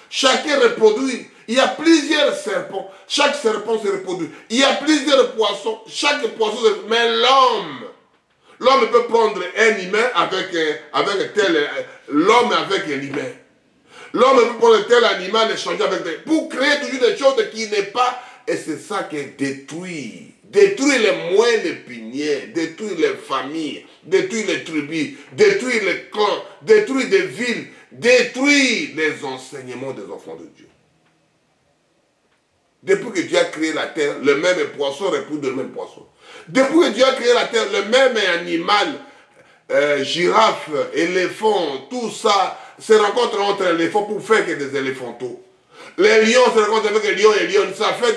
Chacun reproduit. Il y a plusieurs serpents. Chaque serpent se reproduit. Il y a plusieurs poissons. Chaque poisson se reproduit. Mais l'homme peut prendre un humain avec tel. L'homme avec un humain. L'homme peut prendre tel animal et changer avec tel. Pour créer toujours des choses qui n'est pas. Et c'est ça qui détruit. Détruire les moyens de piniers, détruire les familles, détruire les tribus, détruire les clans, détruire des villes, détruire les enseignements des enfants de Dieu. Depuis que Dieu a créé la terre, le même poisson reproduit le même poisson. Depuis que Dieu a créé la terre, le même animal, girafe, éléphant, tout ça, se rencontre entre éléphants pour faire que des éléphantaux. Les lions se rencontrent avec les lions et les lions, ça fait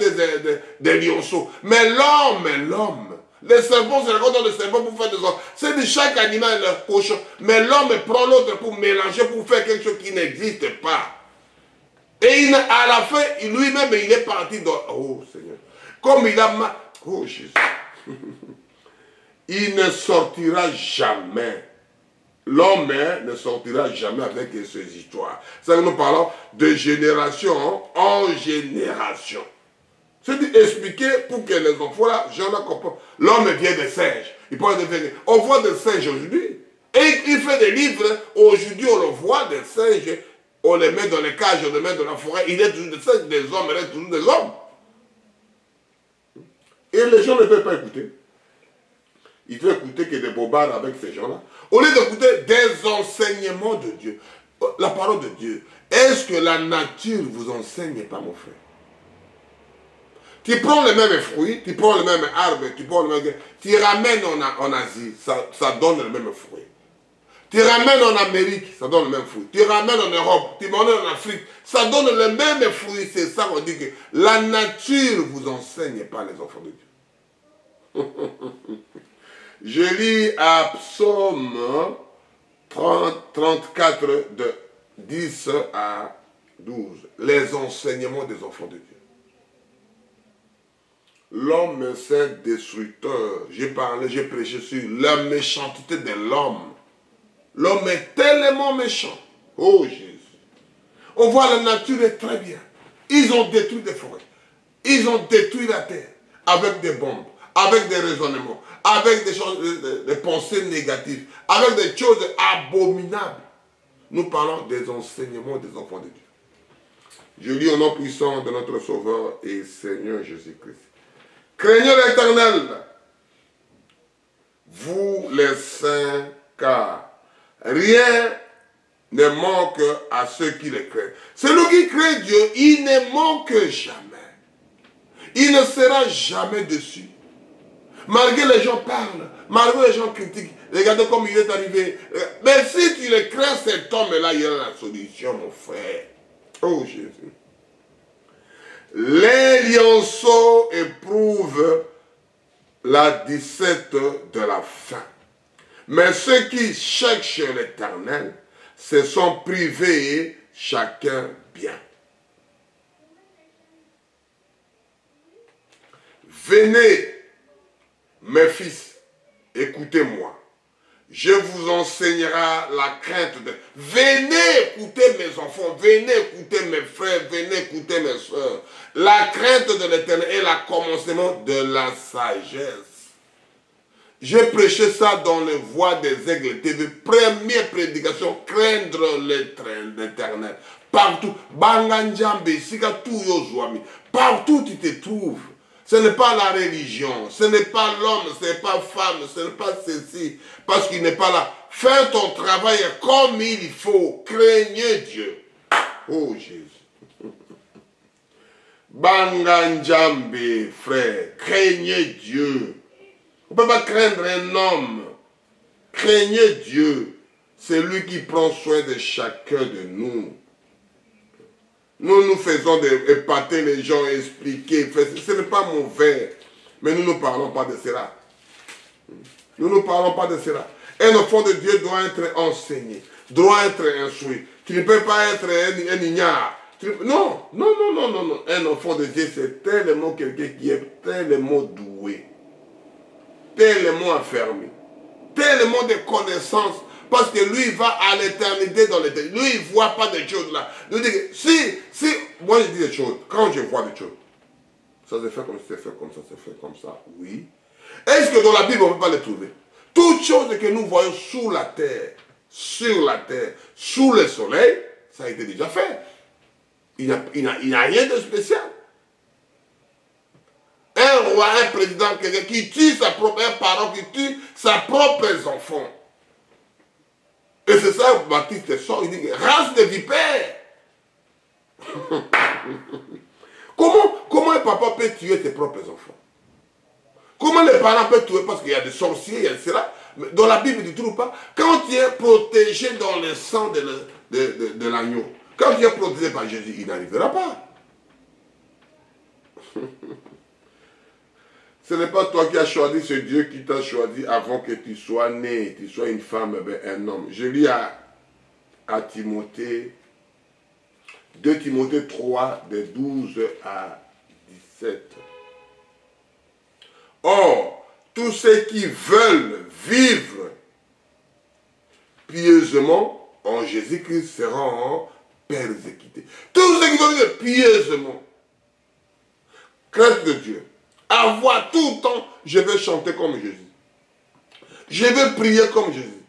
des lionceaux. Mais l'homme, les serpents se rencontrent avec les serpents pour faire des hommes. C'est de chaque animal leur cochon. Mais l'homme prend l'autre pour mélanger, pour faire quelque chose qui n'existe pas. Et À la fin, lui-même, il est parti dans... Oh Seigneur. Comme il a... Oh Jésus. Il ne sortira jamais. L'homme ne sortira jamais avec ces histoires. Ça, nous parlons de génération en génération. C'est expliquer pour que les enfants, là, je ne comprends. L'homme vient des singes. Il parle de... On voit des singes aujourd'hui. Et il fait des livres. Aujourd'hui, on le voit, des singes. On les met dans les cages, on les met dans la forêt. Il est toujours des singes, des hommes, il est toujours des hommes. Et les gens ne peuvent pas écouter. Ils veulent écouter que des bobards avec ces gens-là. Au lieu d'écouter des enseignements de Dieu. La parole de Dieu. Est-ce que la nature vous enseigne pas, mon frère? Tu prends les mêmes fruits, tu prends les mêmes arbres, tu prends les mêmes... Tu ramènes en Asie, ça donne le même fruit. Tu ramènes en Amérique, ça donne le même fruit. Tu ramènes en Europe, tu ramènes en Afrique, ça donne le même fruit. C'est ça qu'on dit que la nature vous enseigne pas, les enfants de Dieu. Je lis à Psaume 34 de 10 à 12. Les enseignements des enfants de Dieu. L'homme c'est un destructeur. J'ai prêché sur la méchanceté de l'homme. L'homme est tellement méchant. Oh Jésus. On voit la nature est très bien. Ils ont détruit des forêts. Ils ont détruit la terre avec des bombes, avec des raisonnements, avec des pensées négatives, avec des choses abominables. Nous parlons des enseignements des enfants de Dieu. Je lis au nom puissant de notre Sauveur et Seigneur Jésus-Christ. Craignez l'Éternel, vous les saints, car rien ne manque à ceux qui le craignent. Celui qui craint Dieu, il ne manque jamais. Il ne sera jamais déçu. Malgré les gens parlent, malgré les gens critiquent, regardez comme il est arrivé. Mais si tu le crains, cet homme-là, il y a la solution, mon frère. Oh Jésus. Les lionceaux éprouvent la disette de la faim. Mais ceux qui cherchent l'Éternel se sont privés chacun bien. Venez, mes fils, écoutez-moi. Je vous enseignerai la crainte de... Venez écouter mes enfants, venez écouter mes frères, venez écouter mes soeurs. La crainte de l'Éternel est le commencement de la sagesse. J'ai prêché ça dans les voix des aigles TV. Première prédication, craindre l'Éternel. Partout. Partout tu te trouves. Ce n'est pas la religion, ce n'est pas l'homme, ce n'est pas femme, ce n'est pas ceci. Parce qu'il n'est pas là. Fais ton travail comme il faut. Craignez Dieu. Oh Jésus. Banganjambe, frère. Craignez Dieu. On ne peut pas craindre un homme. Craignez Dieu. C'est lui qui prend soin de chacun de nous. Nous faisons épater les gens, expliquer. Ce n'est pas mauvais. Mais nous ne parlons pas de cela. Nous ne parlons pas de cela. Un enfant de Dieu doit être enseigné. Doit être instruit. Tu ne peux pas être un ignare. Non. Un enfant de Dieu, c'est tellement quelqu'un qui est tellement doué. Tellement affermi. Tellement de connaissances. Parce que lui, il va à l'éternité dans l'éternité. Lui, il ne voit pas des choses là. Lui dit que si, moi je dis des choses, quand je vois des choses, ça se fait comme ça, c'est fait comme ça, c'est fait comme ça, oui. Est-ce que dans la Bible, on ne peut pas les trouver? Toutes choses que nous voyons sur la terre, sous le soleil, ça a été déjà fait. Il n'y a rien de spécial. Un roi, un président, quelqu'un qui tue sa propre, un parent qui tue sa propre enfant. Et c'est ça, Baptiste sort, il dit, race de vipères. Comment un papa peut tuer ses propres enfants? Comment les parents peuvent tuer parce qu'il y a des sorciers, il y a cela? Dans la Bible, tu ne trouves pas? Quand tu es protégé dans le sang de l'agneau, quand tu es protégé par Jésus, il n'arrivera pas. Ce n'est pas toi qui as choisi, c'est Dieu qui t'a choisi avant que tu sois né, tu sois une femme, un homme. Je lis à Timothée 2 Timothée 3, de 12 à 17. Or, tous ceux qui veulent vivre pieusement en Jésus-Christ seront persécutés. Tous ceux qui veulent vivre pieusement, crainte de Dieu, avoir tout le temps, je vais chanter comme Jésus. Je vais prier comme Jésus.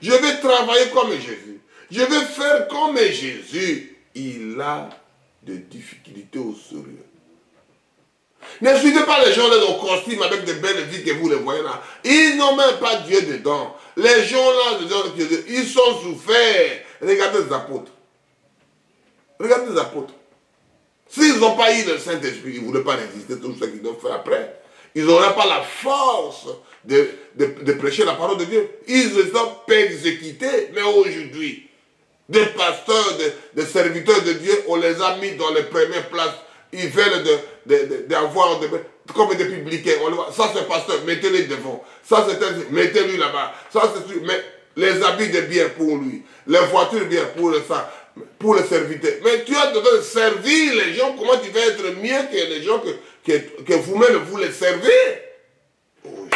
Je vais travailler comme Jésus. Je vais faire comme Jésus. Il a des difficultés au sérieux. Ne suivez pas les gens là au costume avec de belles vies que vous les voyez là. Ils n'ont même pas Dieu dedans. Les gens là, ils sont souffert. Regardez les apôtres. Regardez les apôtres. S'ils n'ont pas eu le Saint-Esprit, ils ne voulaient pas résister tout ce qu'ils doivent faire après. Ils n'auraient pas la force de prêcher la parole de Dieu. Ils sont persécutés. Mais aujourd'hui, des pasteurs, des serviteurs de Dieu, on les a mis dans les premières places. Ils veulent d'avoir comme des publicains. On le voit. Ça c'est pasteur, mettez-les devant. Ça c'est mettez-lui là-bas. Ça c'est mais les habits de bien pour lui. Les voitures bien pour ça. Pour les serviteurs. Mais tu as besoin de servir les gens. Comment tu vas être mieux que les gens que vous-même vous les servez? Oh,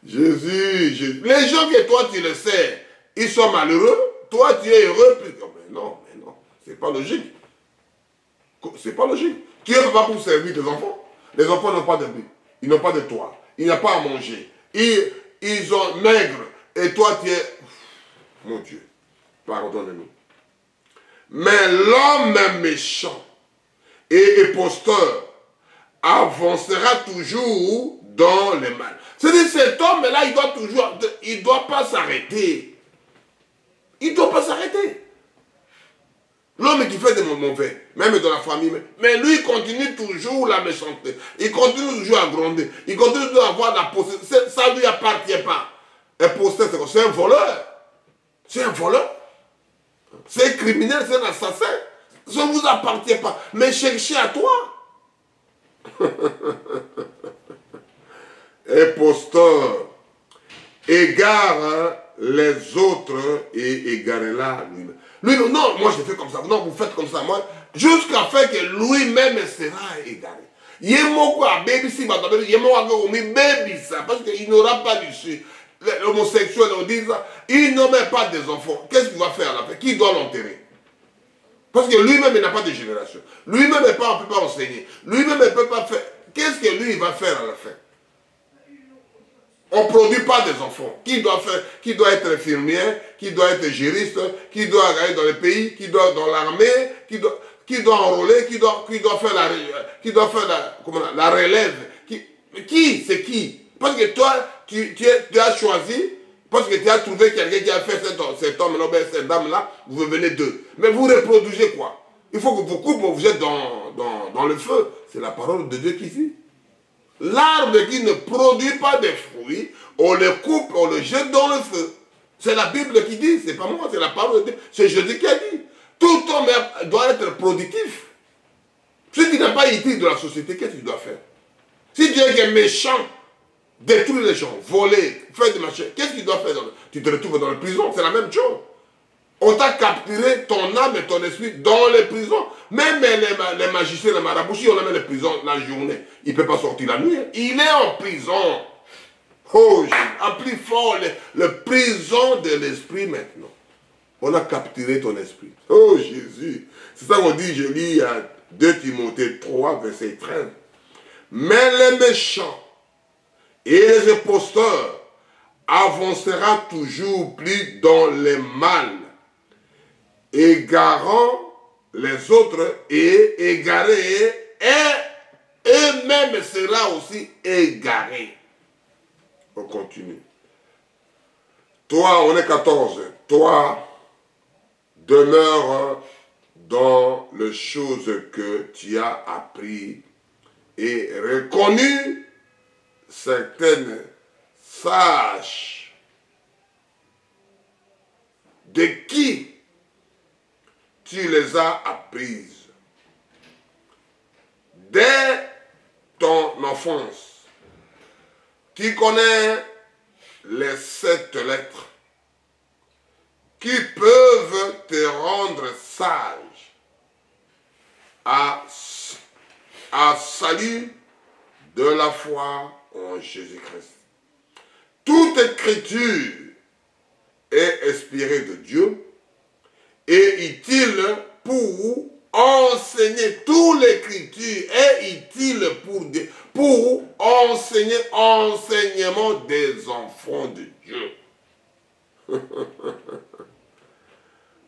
Jésus. Jésus. Les gens que toi tu le sais, ils sont malheureux. Toi tu es heureux. Mais non. C'est pas logique. C'est pas logique. Tu es pas pour servir tes enfants. Les enfants n'ont pas de but. Ils n'ont pas de toit. Il n'y a pas à manger. Ils sont maigres. Et toi tu es... Mon Dieu, pardonnez-nous. Mais l'homme méchant et imposteur avancera toujours dans le mal. C'est-à-dire cet homme-là, il ne doit pas s'arrêter. Il ne doit pas s'arrêter. L'homme qui fait des mauvais, même dans la famille, mais lui, il continue toujours la méchanceté. Il continue toujours à gronder. Il continue toujours à avoir la possession. Ça ne lui appartient pas. Imposteur, c'est un voleur. C'est un voleur. C'est un criminel, c'est un assassin. Ça ne vous appartient pas. Mais cherchez à toi. Imposteur. Égare les autres et égarez-la lui-même. Lui, non, moi je fais comme ça. Non, vous faites comme ça. Moi, jusqu'à faire que lui-même sera égaré. Parce qu'il n'aura pas d'issue. L'homosexuel, on dit ça, il n'a même pas des enfants. Qu'est-ce qu'il va faire à la fin? Qui doit l'enterrer? Parce que lui-même, il n'a pas de génération. Lui-même, on ne peut pas enseigner. Lui-même, il ne peut pas faire. Qu'est-ce que lui, il va faire à la fin? On ne produit pas des enfants. Qui doit faire? Qui doit être infirmier? Qui doit être juriste? Qui doit aller dans le pays? Qui doit dans l'armée? Qui doit enrôler? Qui doit faire la relève? Qui? C'est qui? Parce que toi, tu as choisi, parce que tu as trouvé quelqu'un qui a fait cet homme-là, cette dame-là, vous venez d'eux. Mais vous reproduisez quoi? Il faut que vous coupez, vous êtes dans le feu. C'est la parole de Dieu qui dit. L'arbre qui ne produit pas de fruits, on le coupe, on le jette dans le feu. C'est la Bible qui dit, c'est pas moi, c'est la parole de Dieu. C'est Jésus qui a dit. Tout homme doit être productif. Si tu n'as pas été de la société, qu'est-ce que tu dois faire? Si tu es méchant, détruire les gens, voler, faire des machins. Qu'est-ce qu'il doit faire? Tu te retrouves dans la prison, c'est la même chose. On t'a capturé ton âme et ton esprit dans les prisons. Même les magiciens, les marabouts, si on les met les prisons la journée, il ne peut pas sortir la nuit. Il est en prison. Oh, en plus fort, le prison de l'esprit maintenant. On a capturé ton esprit. Oh Jésus. C'est ça qu'on dit, je lis à 2 Timothée 3, verset 13. Mais les méchants et les imposteurs avancera toujours plus dans le mal, égarant les autres et égarés, et eux-mêmes sera aussi égarés. On continue. Toi, on est 14. Toi, demeure dans les choses que tu as appris et reconnu certaines sages. De qui tu les as apprises? Dès ton enfance, tu connais les 7 lettres qui peuvent te rendre sage à salut de la foi en Jésus-Christ. Toute écriture est inspirée de Dieu et utile pour enseigner. Toute l'écriture est utile pour enseigner enseignement des enfants de Dieu.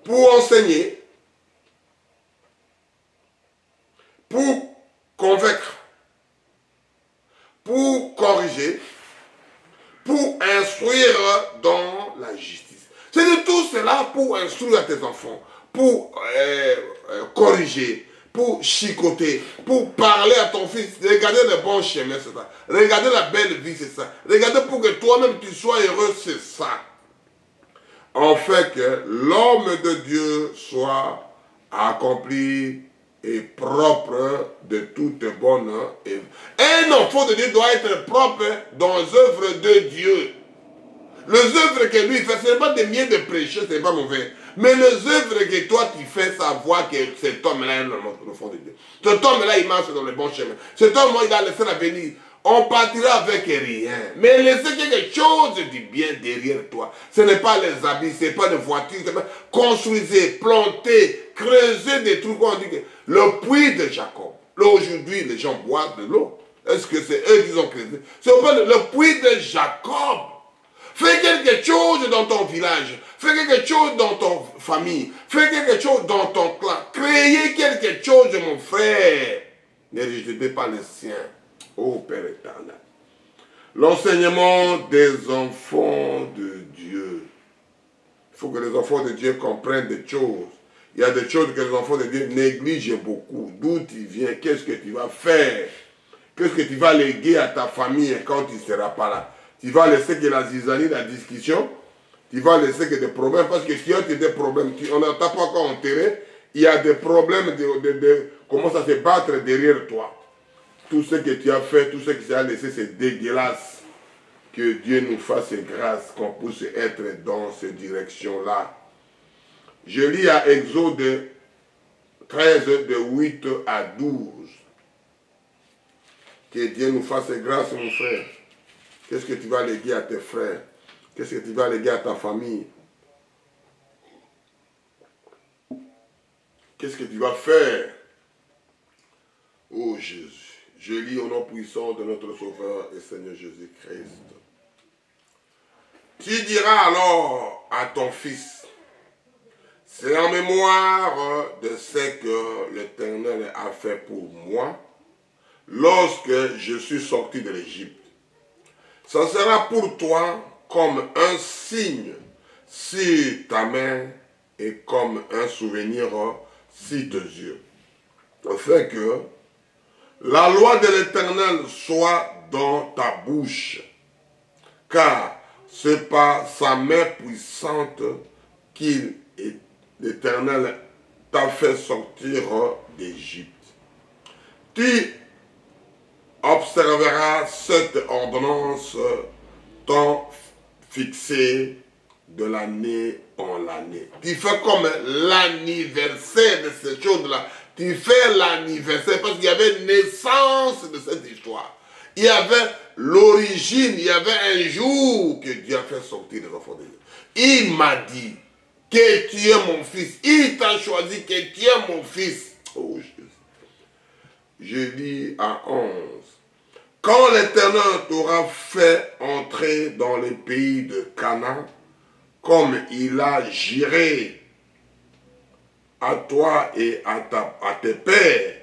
Pour enseigner, pour convaincre, pour corriger, pour instruire dans la justice. C'est de tout cela pour instruire tes enfants, pour corriger, pour chicoter, pour parler à ton fils. Regardez le bon chemin, c'est ça. Regardez la belle vie, c'est ça. Regardez pour que toi-même tu sois heureux, c'est ça. En fait que l'homme de Dieu soit accompli et propre de toute bonne œuvre. Un enfant de Dieu doit être propre dans les œuvres de Dieu. Les œuvres que lui fait, ce n'est pas des miens de prêcher, ce n'est pas mauvais. Mais les œuvres que toi tu fais savoir que cet homme-là est l'enfant de Dieu. Cet homme-là, il marche dans le bon chemin. Cet homme-là, il a laissé l'avenir. On partira avec rien. Mais laissez quelque chose de bien derrière toi. Ce n'est pas les habits, ce n'est pas les voitures. Construisez, plantez, creusez des trucs. On dit que le puits de Jacob. Là, aujourd'hui, les gens boivent de l'eau. Est-ce que c'est eux qui ont creusé? C'est pas le puits de Jacob. Fais quelque chose dans ton village. Fais quelque chose dans ton famille. Fais quelque chose dans ton clan. Créez quelque chose, mon frère. Ne rejetez pas les siens. Ô Père éternel. L'enseignement des enfants de Dieu. Il faut que les enfants de Dieu comprennent des choses. Il y a des choses que les enfants de Dieu négligent beaucoup. D'où tu viens, qu'est-ce que tu vas faire? Qu'est-ce que tu vas léguer à ta famille quand tu ne seras pas là? Tu vas laisser que la zizanie, la discussion, tu vas laisser que des problèmes, parce que si tu as des problèmes, on n'a pas encore enterré, il y a des problèmes de comment ça se battre derrière toi. Tout ce que tu as fait, tout ce que tu as laissé, c'est dégueulasse. Que Dieu nous fasse grâce, qu'on puisse être dans cette direction-là. Je lis à Exode 13, de 8 à 12. Que Dieu nous fasse grâce, mon frère. Qu'est-ce que tu vas léguer à tes frères? Qu'est-ce que tu vas léguer à ta famille? Qu'est-ce que tu vas faire? Oh Jésus. Je lis au nom puissant de notre Sauveur et Seigneur Jésus-Christ. Tu diras alors à ton fils, c'est en mémoire de ce que l'Éternel a fait pour moi lorsque je suis sorti de l'Égypte. Ça sera pour toi comme un signe sur ta main et comme un souvenir sur tes yeux. Afin que la loi de l'Éternel soit dans ta bouche, car c'est par sa main puissante qu'il, l'Éternel, t'a fait sortir d'Égypte. Tu observeras cette ordonnance temps fixé de l'année en l'année. Tu fais comme l'anniversaire de cette chose-là. Tu fais l'anniversaire parce qu'il y avait naissance de cette histoire. Il y avait l'origine, il y avait un jour que Dieu a fait sortir les enfants de Dieu. Il m'a dit que tu es mon fils. Il t'a choisi que tu es mon fils. Oh Jésus. Je lis à 11. Quand l'Éternel t'aura fait entrer dans le pays de Canaan, comme il a juré à toi et à tes pères,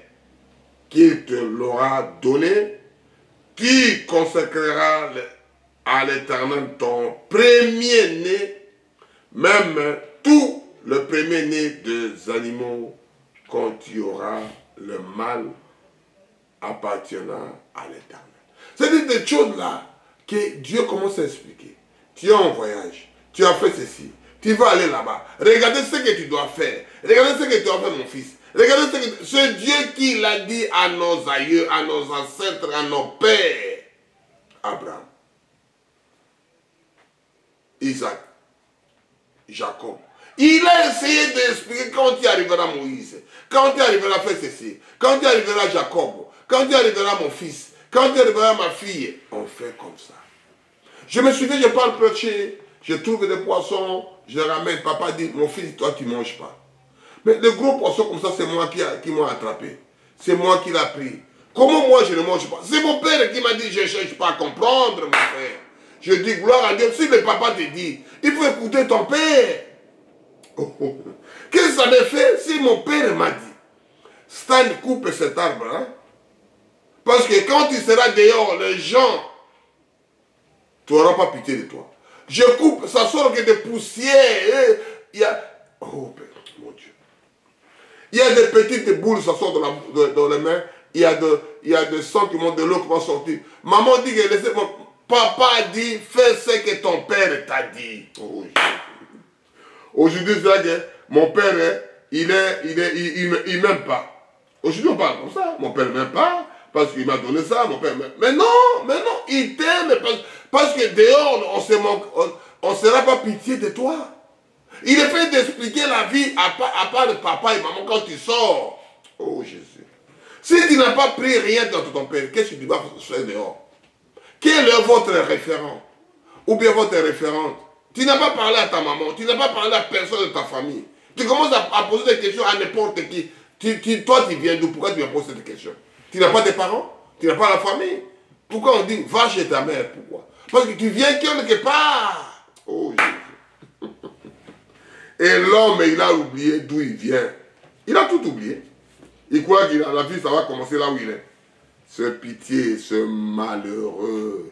qu'il te l'aura donné, tu consacreras à l'Éternel ton premier-né, même tout le premier-né des animaux, quand tu auras le mal appartenant à l'Éternel. C'est des choses là que Dieu commence à expliquer. Tu es en voyage, tu as fait ceci, tu vas aller là-bas. Regardez ce que tu dois faire. Regardez ce que tu dois faire, mon fils. Regardez ce que... C'est Dieu qui l'a dit à nos aïeux, à nos ancêtres, à nos pères. Abraham, Isaac, Jacob. Il a essayé d'expliquer quand il arrivera Moïse, quand il arrivera faire ceci, quand il arrivera Jacob, quand il arrivera mon fils, quand il arrivera ma fille. On fait comme ça. Je me souviens, je parle prêcher, je trouve des poissons, je ramène. Papa dit, mon fils, toi tu ne manges pas. Mais les gros poissons comme ça, c'est moi qui m'ont attrapé. C'est moi qui l'ai pris. Comment moi je ne mange pas? C'est mon père qui m'a dit, je ne cherche pas à comprendre, mon frère. Je dis, gloire à Dieu, si le papa te dit, il faut écouter ton père. Qu'est-ce que ça me fait si mon père m'a dit, Stan, coupe cet arbre, hein? Parce que quand tu seras dehors, les gens, tu n'auras pas pitié de toi. Je coupe, ça sort que des poussières. Il y a, oh Père, mon Dieu. Il y a des petites boules, ça sort dans les mains. Il y a des sangs qui montent, de l'eau qui va sortir. Maman dit que laissez, papa dit, fais ce que ton père t'a dit. Oh, aujourd'hui, c'est vrai que mon père, il m'aime pas. Aujourd'hui, on parle comme ça. Mon père ne m'aime pas parce qu'il m'a donné ça. Mon père m'aime. Mais non, il t'aime parce que dehors, on ne sera pas pitié de toi. Il est fait d'expliquer la vie à part de papa et maman quand tu sors. Oh Jésus. Si tu n'as pas pris rien dans ton père, qu'est-ce que tu vas faire dehors? Quel est votre référent? Ou bien votre référente? Tu n'as pas parlé à ta maman, tu n'as pas parlé à personne de ta famille. Tu commences à poser des questions à n'importe qui. Toi, tu viens d'où? Pourquoi tu me poses cette question? Tu n'as pas de parents? Tu n'as pas la famille? Pourquoi on dit, va chez ta mère? Pourquoi? Parce que tu viens quelque part. Oh Jésus. Et l'homme, il a oublié d'où il vient. Il a tout oublié. Il croit que la vie, ça va commencer là où il est. Ce pitié, ce malheureux,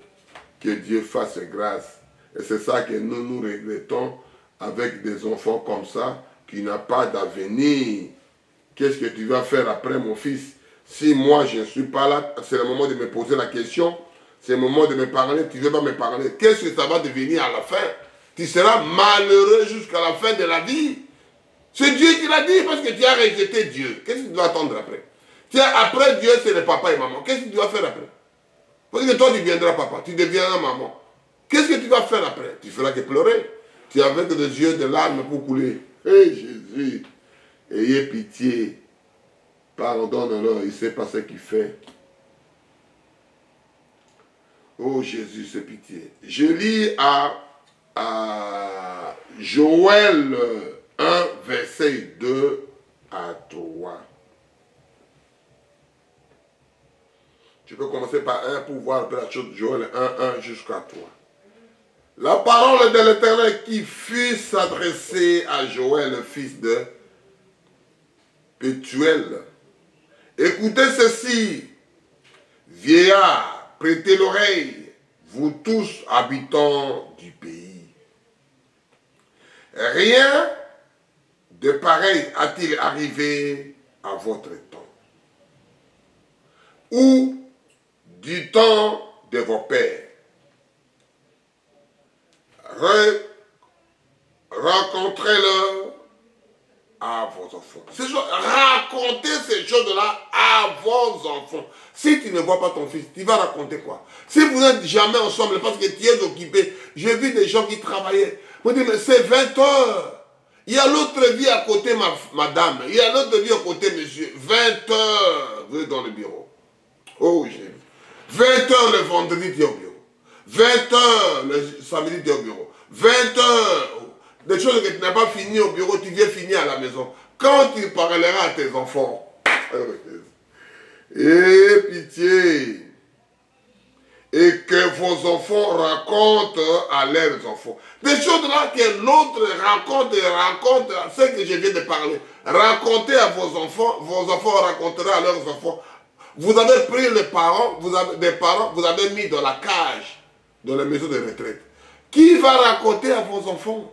que Dieu fasse grâce. Et c'est ça que nous regrettons avec des enfants comme ça, qui n'ont pas d'avenir. Qu'est-ce que tu vas faire après, mon fils? Si moi, je ne suis pas là, c'est le moment de me poser la question. C'est le moment de me parler. Tu ne veux pas me parler. Qu'est-ce que ça va devenir à la fin? Tu seras malheureux jusqu'à la fin de la vie. C'est Dieu qui l'a dit parce que tu as rejeté Dieu. Qu'est-ce que tu dois attendre après? Tiens, après Dieu, c'est le papa et maman. Qu'est-ce que tu dois faire après? Parce que toi, tu deviendras papa, tu deviendras maman. Qu'est-ce que tu vas faire après? Tu feras que pleurer. Tu as avec des yeux de larmes pour couler. Hé Jésus, ayez pitié. Pardonne-le, il ne sait pas ce qu'il fait. Oh Jésus, c'est pitié. Je lis à Joël 1, verset 2 à 3. Je peux commencer par 1 pour voir un peu la chose de Joël 1 jusqu'à 3. La parole de l'Éternel qui fut s'adresser à Joël, le fils de Pétuel. Écoutez ceci, vieillards, prêtez l'oreille, vous tous habitants du pays. Rien de pareil a-t-il arrivé à votre temps, ou du temps de vos pères. Rencontrez-le à vos enfants. Racontez ces choses-là à vos enfants. Si tu ne vois pas ton fils, tu vas raconter quoi? Si vous n'êtes jamais ensemble parce que tu es occupé, j'ai vu des gens qui travaillaient. Moi, je dis, mais c'est 20 heures. Il y a l'autre vie à côté, madame. Il y a l'autre vie à côté, monsieur. 20 heures, vous êtes dans le bureau. Oh, j'ai 20 heures le vendredi, tu es au bureau. 20 heures le samedi, tu es au bureau. 20 heures, des choses que tu n'as pas fini au bureau, tu viens finir à la maison. Quand tu parleras à tes enfants, et pitié, et que vos enfants racontent à leurs enfants. Des choses là que l'autre raconte et raconte, ce que je viens de parler. Racontez à vos enfants raconteront à leurs enfants. Vous avez pris les parents, vous avez mis dans la cage, dans la maison de retraite. Qui va raconter à vos enfants?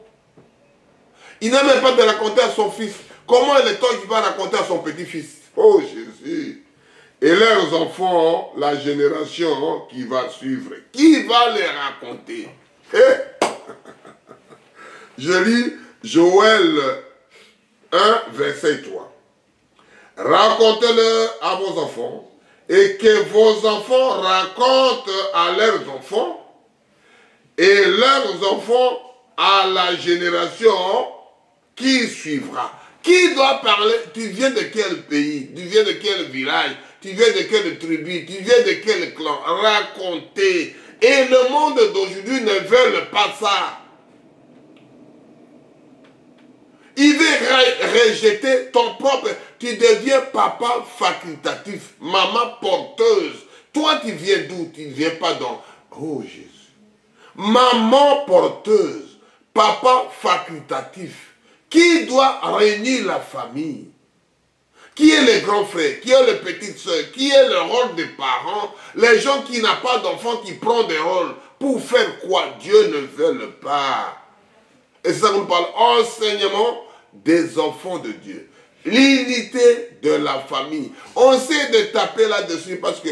Il n'a même pas de raconter à son fils. Comment est-ce qu'il va raconter à son petit-fils? Oh Jésus! Et leurs enfants, la génération qui va suivre, qui va les raconter? Je lis Joël 1, verset 3. Racontez-le à vos enfants, et que vos enfants racontent à leurs enfants, et leurs enfants à la génération Qui suivra? Qui doit parler? Tu viens de quel pays? Tu viens de quel village? Tu viens de quelle tribu? Tu viens de quel clan? Raconter. Et le monde d'aujourd'hui ne veut pas ça. Il veut rejeter ton propre. Tu deviens papa facultatif, maman porteuse. Toi, tu viens d'où? Tu ne viens pas dans... Oh Jésus. Maman porteuse, papa facultatif. Qui doit réunir la famille? Qui est le grand frère? Qui est le petit soeur? Qui est le rôle des parents? Les gens qui n'ont pas d'enfants qui prennent des rôles. Pour faire quoi? Dieu ne veut pas. Et ça nous parle enseignement des enfants de Dieu. L'unité de la famille. On sait de taper là-dessus parce que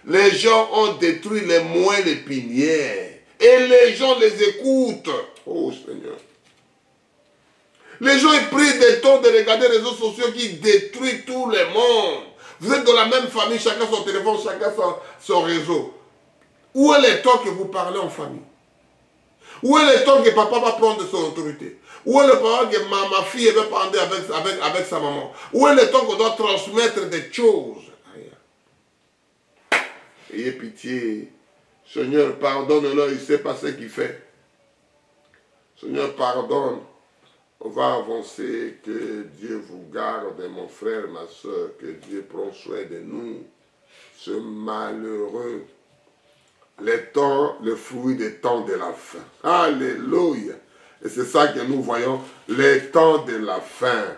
les gens ont détruit les moelles épinières. Et les gens les écoutent. Oh Seigneur. Les gens ont pris des temps de regarder les réseaux sociaux qui détruisent tout le monde. Vous êtes dans la même famille, chacun son téléphone, chacun son réseau. Où est le temps que vous parlez en famille? Où est le temps que papa va prendre son autorité? Où est le temps que ma fille va parler avec sa maman? Où est le temps qu'on doit transmettre des choses? Ayez pitié. Seigneur, pardonne-le, il ne sait pas ce qu'il fait. Seigneur, pardonne. On va avancer. Que Dieu vous garde, mon frère, ma soeur. Que Dieu prenne soin de nous. Ce malheureux. Le fruit des temps de la fin. Alléluia. Et c'est ça que nous voyons. Les temps de la fin.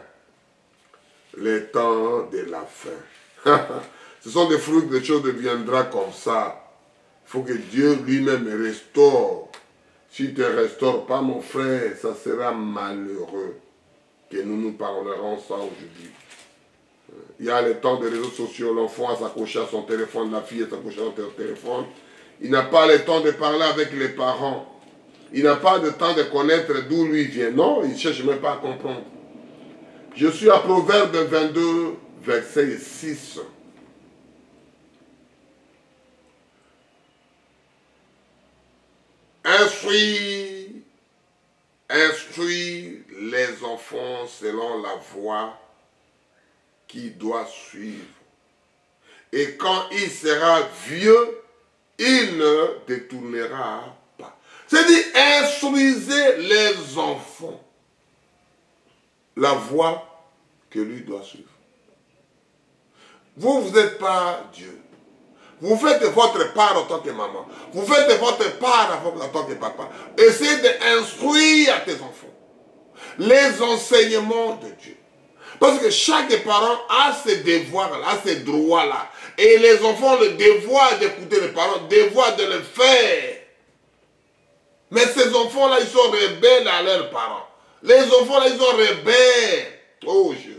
Les temps de la fin. Ce sont des fruits que les choses deviendront comme ça. Il faut que Dieu lui-même restaure. Si tu ne restaures pas, mon frère, ça sera malheureux que nous parlerons ça aujourd'hui. Il y a le temps des réseaux sociaux, l'enfant a s'accroché à son téléphone, la fille a s'accroché à son téléphone. Il n'a pas le temps de parler avec les parents. Il n'a pas le temps de connaître d'où lui vient. Non, il ne cherche même pas à comprendre. Je suis à Proverbe 22, verset 6. Instruis les enfants selon la voie qu'ils doivent suivre. Et quand il sera vieux, il ne détournera pas. C'est-à-dire, instruisez les enfants la voie que lui doit suivre. Vous n'êtes pas Dieu. Vous faites votre part en tant que maman. Vous faites votre part en tant que papa. Essayez d'instruire à tes enfants les enseignements de Dieu. Parce que chaque parent a ses devoirs-là, a ses droits-là. Et les enfants ont le devoir d'écouter les parents, le devoir de le faire. Mais ces enfants-là, ils sont rebelles à leurs parents. Les enfants-là, ils sont rebelles. Oh Jésus.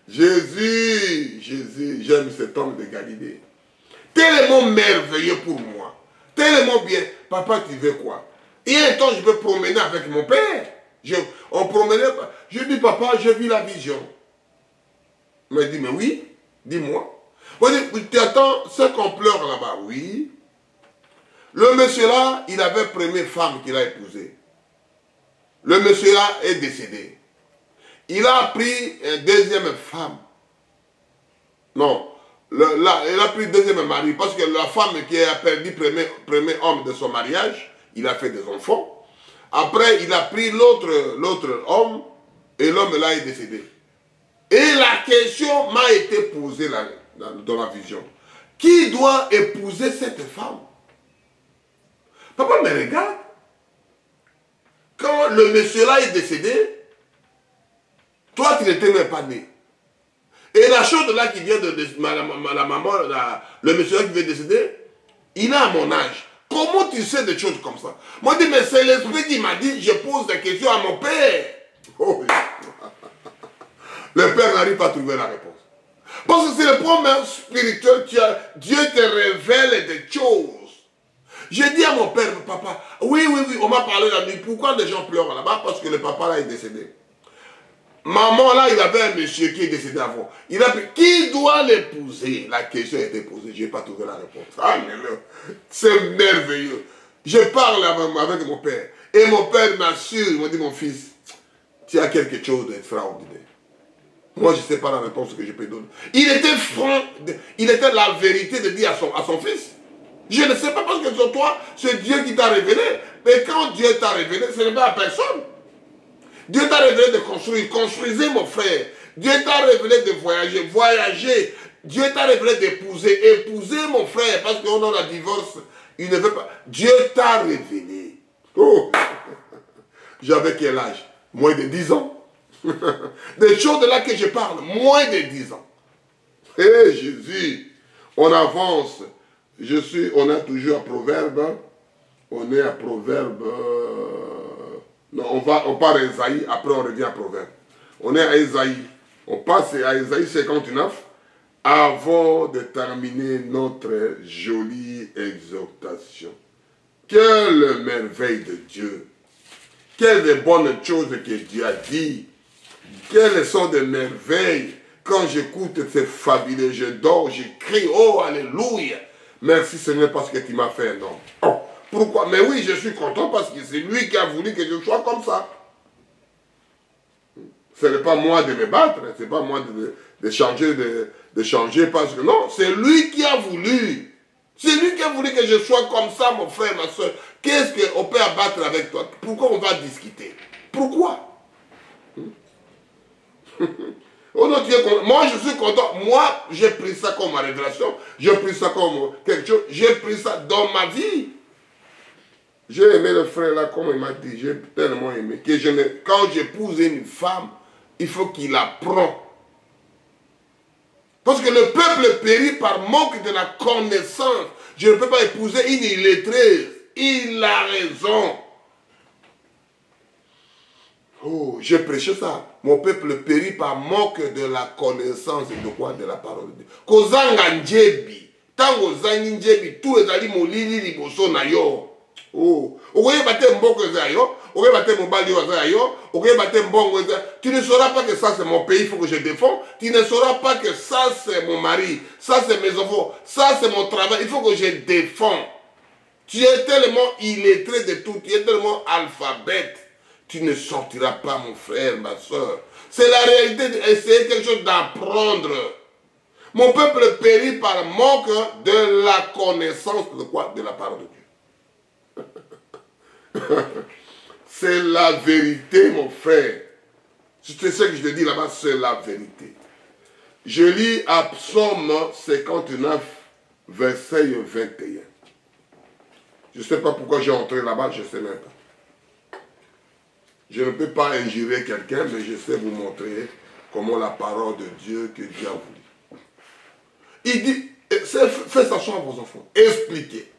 Jésus, j'aime cet homme de Galilée. Tellement merveilleux pour moi. Tellement bien. Papa, tu veux quoi? Et un temps, je peux promener avec mon père. On promenait. Je dis, papa, j'ai vu la vision. Il m'a dit, mais oui, dis-moi. Moi, je dis, tu attends ce qu'on pleure là-bas? Oui. Le monsieur là, il avait première femme qu'il a épousée. Le monsieur là est décédé. Il a pris une deuxième femme. Non. Il a pris deuxième mari. Parce que la femme qui a perdu le premier homme de son mariage, il a fait des enfants. Après, il a pris l'autre homme. Et l'homme là est décédé. Et la question m'a été posée là, dans la vision. Qui doit épouser cette femme? Papa me regarde. Quand le monsieur là est décédé, toi, tu n'étais même pas né. Et la chose là qui vient de la maman, le monsieur là qui vient de décéder, il a mon âge. Comment tu sais des choses comme ça? Moi, je dis, mais c'est l'esprit qui m'a dit, je pose des questions à mon père. Oh. Le père n'arrive pas à trouver la réponse. Parce que c'est le problème spirituel, Dieu te révèle des choses. J'ai dit à mon père, papa, oui, on m'a parlé la nuit, pourquoi les gens pleurent là-bas? Parce que le papa là est décédé. Maman là, il avait un monsieur qui est décédé avant. Il a dit, qui doit l'épouser? La question a été posée, je n'ai pas trouvé la réponse. Alléluia. C'est merveilleux. Je parle avec mon père. Et mon père m'assure, il m'a dit, mon fils, tu as quelque chose d'extraordinaire. Moi, je ne sais pas la réponse que je peux donner. Il était franc, il était la vérité de dire à son fils. Je ne sais pas parce que sur toi, c'est Dieu qui t'a révélé. Mais quand Dieu t'a révélé, ce n'est pas à personne. Dieu t'a révélé de construire. Construisez mon frère. Dieu t'a révélé de voyager. Voyager. Dieu t'a révélé d'épouser. Épouser mon frère. Parce qu'on a la divorce. Il ne veut pas. Dieu t'a révélé. Oh. J'avais quel âge? Moins de 10 ans. Des choses de là que je parle. Moins de 10 ans. Hé Jésus. On avance. On est toujours à Proverbe. On est à Proverbe. Non, on part à Ésaïe, après on revient à Proverbe. On est à Ésaïe. On passe à Ésaïe 59 avant de terminer notre jolie exhortation. Quelle merveille de Dieu. Quelles bonnes choses que Dieu a dit. Quelles sont des merveilles. Quand j'écoute ces fabuleux, je dors, je crie, oh, alléluia. Merci Seigneur parce que tu m'as fait un homme. Oh, pourquoi? Mais oui, je suis content parce que c'est lui qui a voulu que je sois comme ça. Ce n'est pas moi de me battre, ce n'est pas moi de changer parce que non, c'est lui qui a voulu. C'est lui qui a voulu que je sois comme ça, mon frère, ma soeur. Qu'est-ce qu'on peut abattre avec toi? Pourquoi on va discuter? Pourquoi? Oh non, moi je suis content. Moi, j'ai pris ça comme ma révélation. J'ai pris ça comme quelque chose. J'ai pris ça dans ma vie. J'ai aimé le frère là, comme il m'a dit. J'ai tellement aimé. Quand j'épouse une femme, il faut qu'il apprend. Parce que le peuple périt par manque de la connaissance. Je ne peux pas épouser une illettrée. Il a raison. Oh, j'ai prêché ça. Mon peuple périt par manque de la connaissance de quoi? De la parole de Dieu. Kozanga njebi. Tango zangi njebi. Tout est allé molili liboso na yo. Oh. Oye bate mboko za yo. Oye bate mobali za yo. Oye bate mbongo za. Tu ne sauras pas que ça c'est mon pays, il faut que je défends. Tu ne sauras pas que ça c'est mon mari. Ça c'est mes enfants. Ça c'est mon travail. Il faut que je défends. Tu es tellement illettré de tout. Tu es tellement alphabète. Tu ne sortiras pas, mon frère, ma soeur. C'est la réalité d'essayer quelque chose d'apprendre. Mon peuple périt par manque de la connaissance de quoi? De la parole de Dieu. C'est la vérité, mon frère. C'est ce que je te dis là-bas, c'est la vérité. Je lis à Psaume 59, verset 21. Je ne sais pas pourquoi j'ai entré là-bas, je ne sais même pas. Je ne peux pas injurer quelqu'un, mais je sais vous montrer comment la parole de Dieu que Dieu a voulu. Il dit, faites attention à vos enfants, expliquez.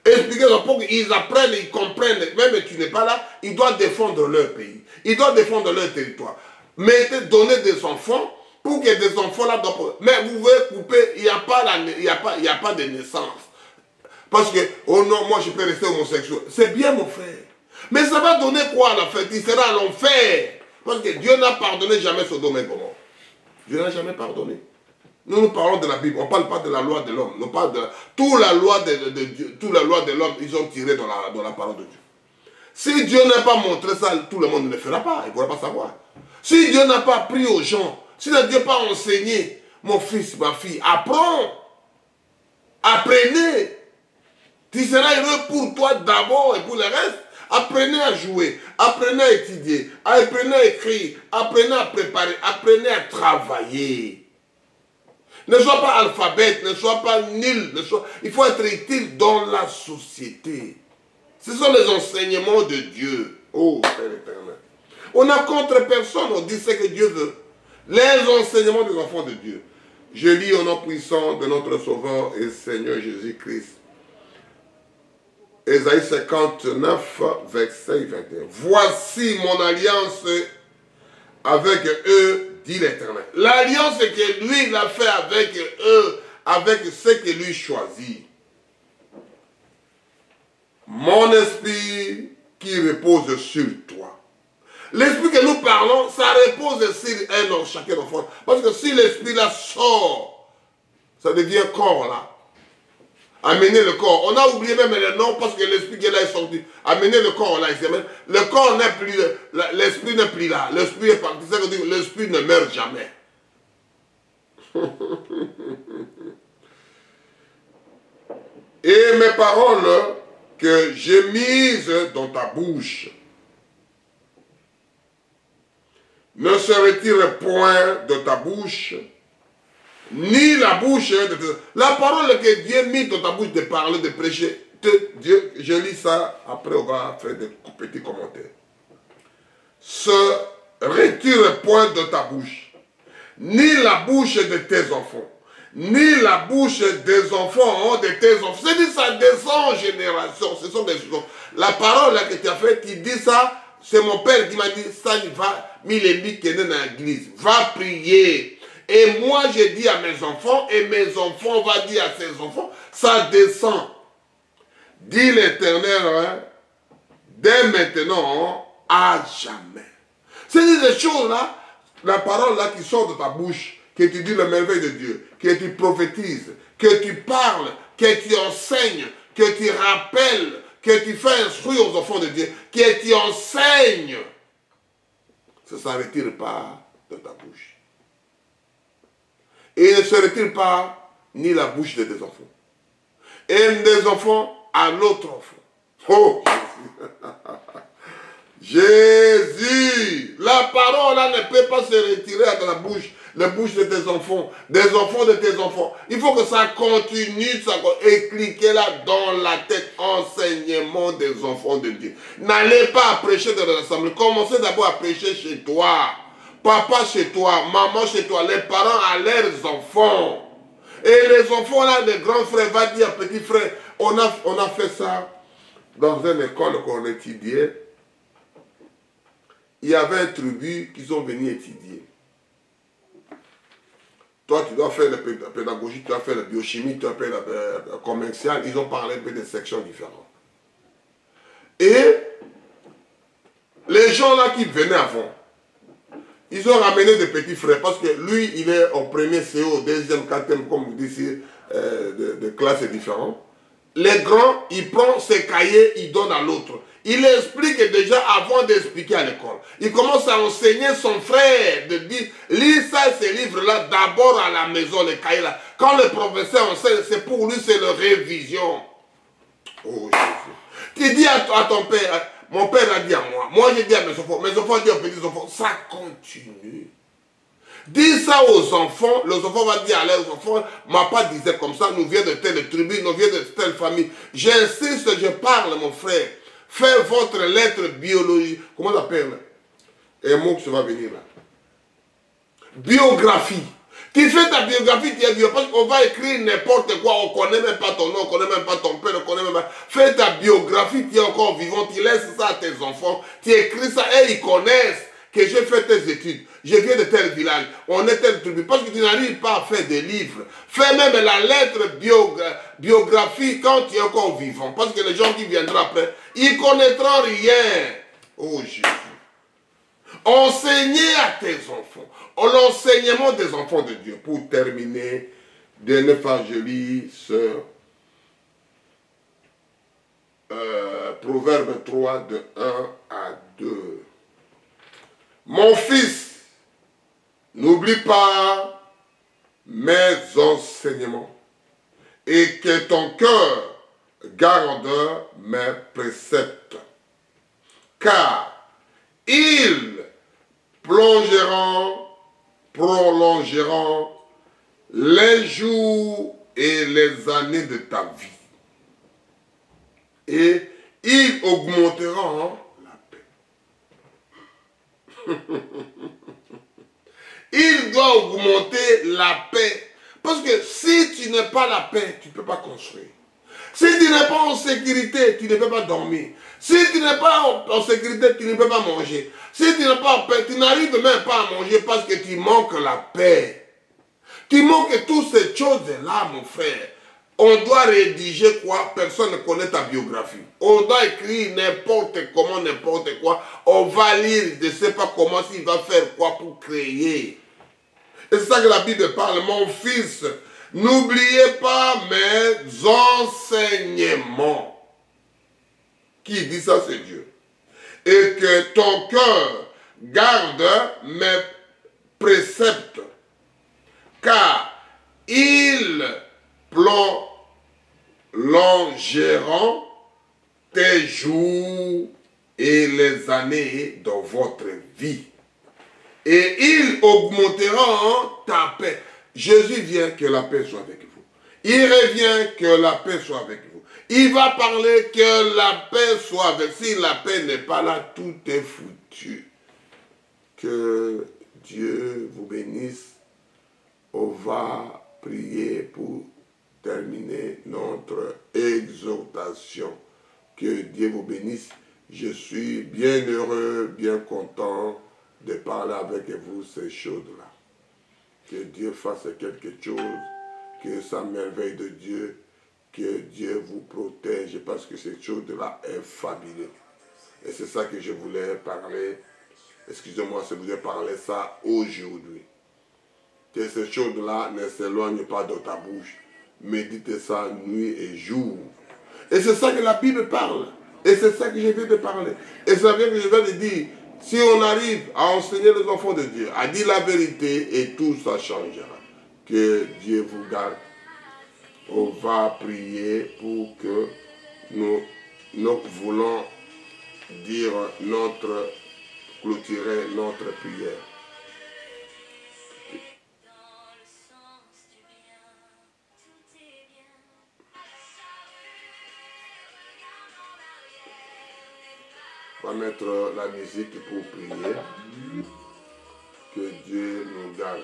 Expliquez-leur pour qu'ils apprennent, ils comprennent. Même si tu n'es pas là, ils doivent défendre leur pays. Ils doivent défendre leur territoire. Mettez, donnez des enfants pour que des enfants là doivent... Mais vous pouvez couper, il n'y a pas de naissance. Parce que, oh non, moi je peux rester homosexuel. C'est bien mon frère. Mais ça va donner quoi à la fête? Il sera à l'enfer. Parce que Dieu n'a pardonné jamais Sodome et Gomorrhe. Dieu n'a jamais pardonné. Nous parlons de la Bible. On ne parle pas de la loi de l'homme. On parle de toute la loi de Dieu. Toute la loi de l'homme, ils ont tiré dans la parole de Dieu. Si Dieu n'a pas montré ça, tout le monde ne le fera pas. Il ne pourra pas savoir. Si Dieu n'a pas appris aux gens, si Dieu n'a pas enseigné, mon fils, ma fille, apprends. Apprenez. Tu seras heureux pour toi d'abord et pour le reste. Apprenez à jouer, apprenez à étudier, apprenez à écrire, apprenez à préparer, apprenez à travailler. Ne sois pas alphabète, ne sois pas nul, il faut être utile dans la société. Ce sont les enseignements de Dieu. Oh, Père éternel. On n'a contre personne, on dit ce que Dieu veut. Les enseignements des enfants de Dieu. Je lis au nom puissant de notre Sauveur et Seigneur Jésus-Christ. Ésaïe 59, verset 21. Voici mon alliance avec eux, dit l'Éternel. L'alliance que lui, il a fait avec eux, avec ceux que lui choisit. Mon esprit qui repose sur toi. L'esprit que nous parlons, ça repose sur un homme, chacun d'entre nous. Parce que si l'esprit là sort, ça devient corps là. Amenez le corps. On a oublié même le nom parce que l'esprit qui est là est sorti. Amenez le corps là. Le corps n'est plus, l'esprit n'est plus là. L'esprit est parti. C'est ça que je dis, l'esprit ne meurt jamais. Et mes paroles que j'ai mises dans ta bouche ne se retirent point de ta bouche, ni la bouche de tes... La parole que Dieu a mis dans ta bouche de parler, de prêcher, Dieu, je lis ça, après on va faire des petits commentaires. Se retire point de ta bouche, ni la bouche de tes enfants, ni la bouche des enfants de tes enfants. C'est-à-dire ça descend en génération, ce sont des choses. La parole là que tu as faite, tu dis ça, c'est mon père qui m'a dit, ça il va, il est mis qui est dans l'église, va prier. Et moi j'ai dit à mes enfants, et mes enfants vont dire à ses enfants, ça descend. Dit l'Éternel, hein, dès maintenant, à jamais. C'est des choses là, la parole là qui sort de ta bouche, que tu dis le merveille de Dieu, que tu prophétises, que tu parles, que tu enseignes, que tu rappelles, que tu fais instruire aux enfants de Dieu, que tu enseignes. Ça ne se retire pas de ta bouche. Et il ne se retire pas ni la bouche de tes enfants. Et des enfants à l'autre enfant. Oh Jésus, la parole là ne peut pas se retirer de la bouche de tes enfants, des enfants de tes enfants. Il faut que ça continue, ça cliquez là dans la tête, enseignement des enfants de Dieu. N'allez pas prêcher dans l'assemblée, commencez d'abord à prêcher chez toi. Papa chez toi, maman chez toi, les parents à leurs enfants. Et les enfants là, les grands frères, va dire, petit frère, on a fait ça dans une école qu'on étudiait. Il y avait un tribu qui sont venus étudier. Toi, tu dois faire la pédagogie, tu dois faire la biochimie, tu dois faire la commerciale. Ils ont parlé un peu de sections différentes. Et les gens là qui venaient avant, ils ont ramené des petits frères parce que lui, il est au premier CO, deuxième, quatrième, comme vous dites, de classes différentes. Les grands, il prend ses cahiers, il donne à l'autre. Il explique déjà avant d'expliquer à l'école. Il commence à enseigner son frère, de dire, lis ça, ces livres-là, d'abord à la maison, les cahiers là. Quand le professeur enseigne, c'est pour lui, c'est la révision. Oh Jésus. Tu dis à ton père, mon père a dit à moi j'ai dit à mes enfants disent aux petits enfants, ça continue. Dis ça aux enfants, les enfants vont dire à leurs enfants, ma papa disait comme ça, nous vient de telle tribu, nous vient de telle famille. J'insiste, je parle, mon frère. Faites votre lettre biologique, comment on appelle? Un mot qui va venir là. Biographie. Tu fais ta biographie, tu es vieux, parce qu'on va écrire n'importe quoi, on ne connaît même pas ton nom, on ne connaît même pas ton père, on ne connaît même pas. Fais ta biographie, tu es encore vivant, tu laisses ça à tes enfants, tu écris ça et ils connaissent que j'ai fait tes études. Je viens de tel village, on est tel tribu. Parce que tu n'arrives pas à faire des livres. Fais même la lettre biographie quand tu es encore vivant. Parce que les gens qui viendront après, ils ne connaîtront rien. Oh Jésus. Enseignez à tes enfants. L'enseignement des enfants de Dieu. Pour terminer, dernière fois je lis ce Proverbe 3 de 1 à 2. Mon fils, n'oublie pas mes enseignements et que ton cœur garde mes préceptes, car ils prolongeront les jours et les années de ta vie. Et ils augmenteront il doit augmenter la paix. Parce que si tu n'as pas la paix, tu ne peux pas construire. Si tu n'es pas en sécurité, tu ne peux pas dormir. Si tu n'es pas en sécurité, tu ne peux pas manger. Si tu n'es pas en paix, tu n'arrives même pas à manger parce que tu manques la paix. Tu manques toutes ces choses-là, mon frère. On doit rédiger quoi? Personne ne connaît ta biographie. On doit écrire n'importe comment, n'importe quoi. On va lire, je ne sais pas comment, s'il va faire quoi pour créer. Et c'est ça que la Bible parle. Mon fils, N'oubliez pas mes enseignements. Qui dit ça, c'est Dieu. Et que ton cœur garde mes préceptes, car ils prolongeront tes jours et les années dans votre vie. Et ils augmenteront ta paix. Jésus vient, que la paix soit avec vous. Il revient, que la paix soit avec vous. Il va parler, que la paix soit avec vous. Si la paix n'est pas là, tout est foutu. Que Dieu vous bénisse. On va prier pour terminer notre exhortation. Que Dieu vous bénisse. Je suis bien heureux, bien content de parler avec vous ces choses-là. Que Dieu fasse quelque chose, que sa merveille de Dieu, que Dieu vous protège, parce que cette chose-là est fabuleuse. Et c'est ça que je voulais parler. Excusez-moi, je voulais parler ça aujourd'hui. Que ces choses-là ne s'éloignent pas de ta bouche. Médite ça nuit et jour. Et c'est ça que la Bible parle. Et c'est ça que je viens de parler. Et c'est ça que je viens de dire. Si on arrive à enseigner les enfants de Dieu, à dire la vérité, et tout ça changera. Que Dieu vous garde. On va prier pour que nous voulons dire clôturer notre prière. On va mettre la musique pour prier. Que Dieu nous garde,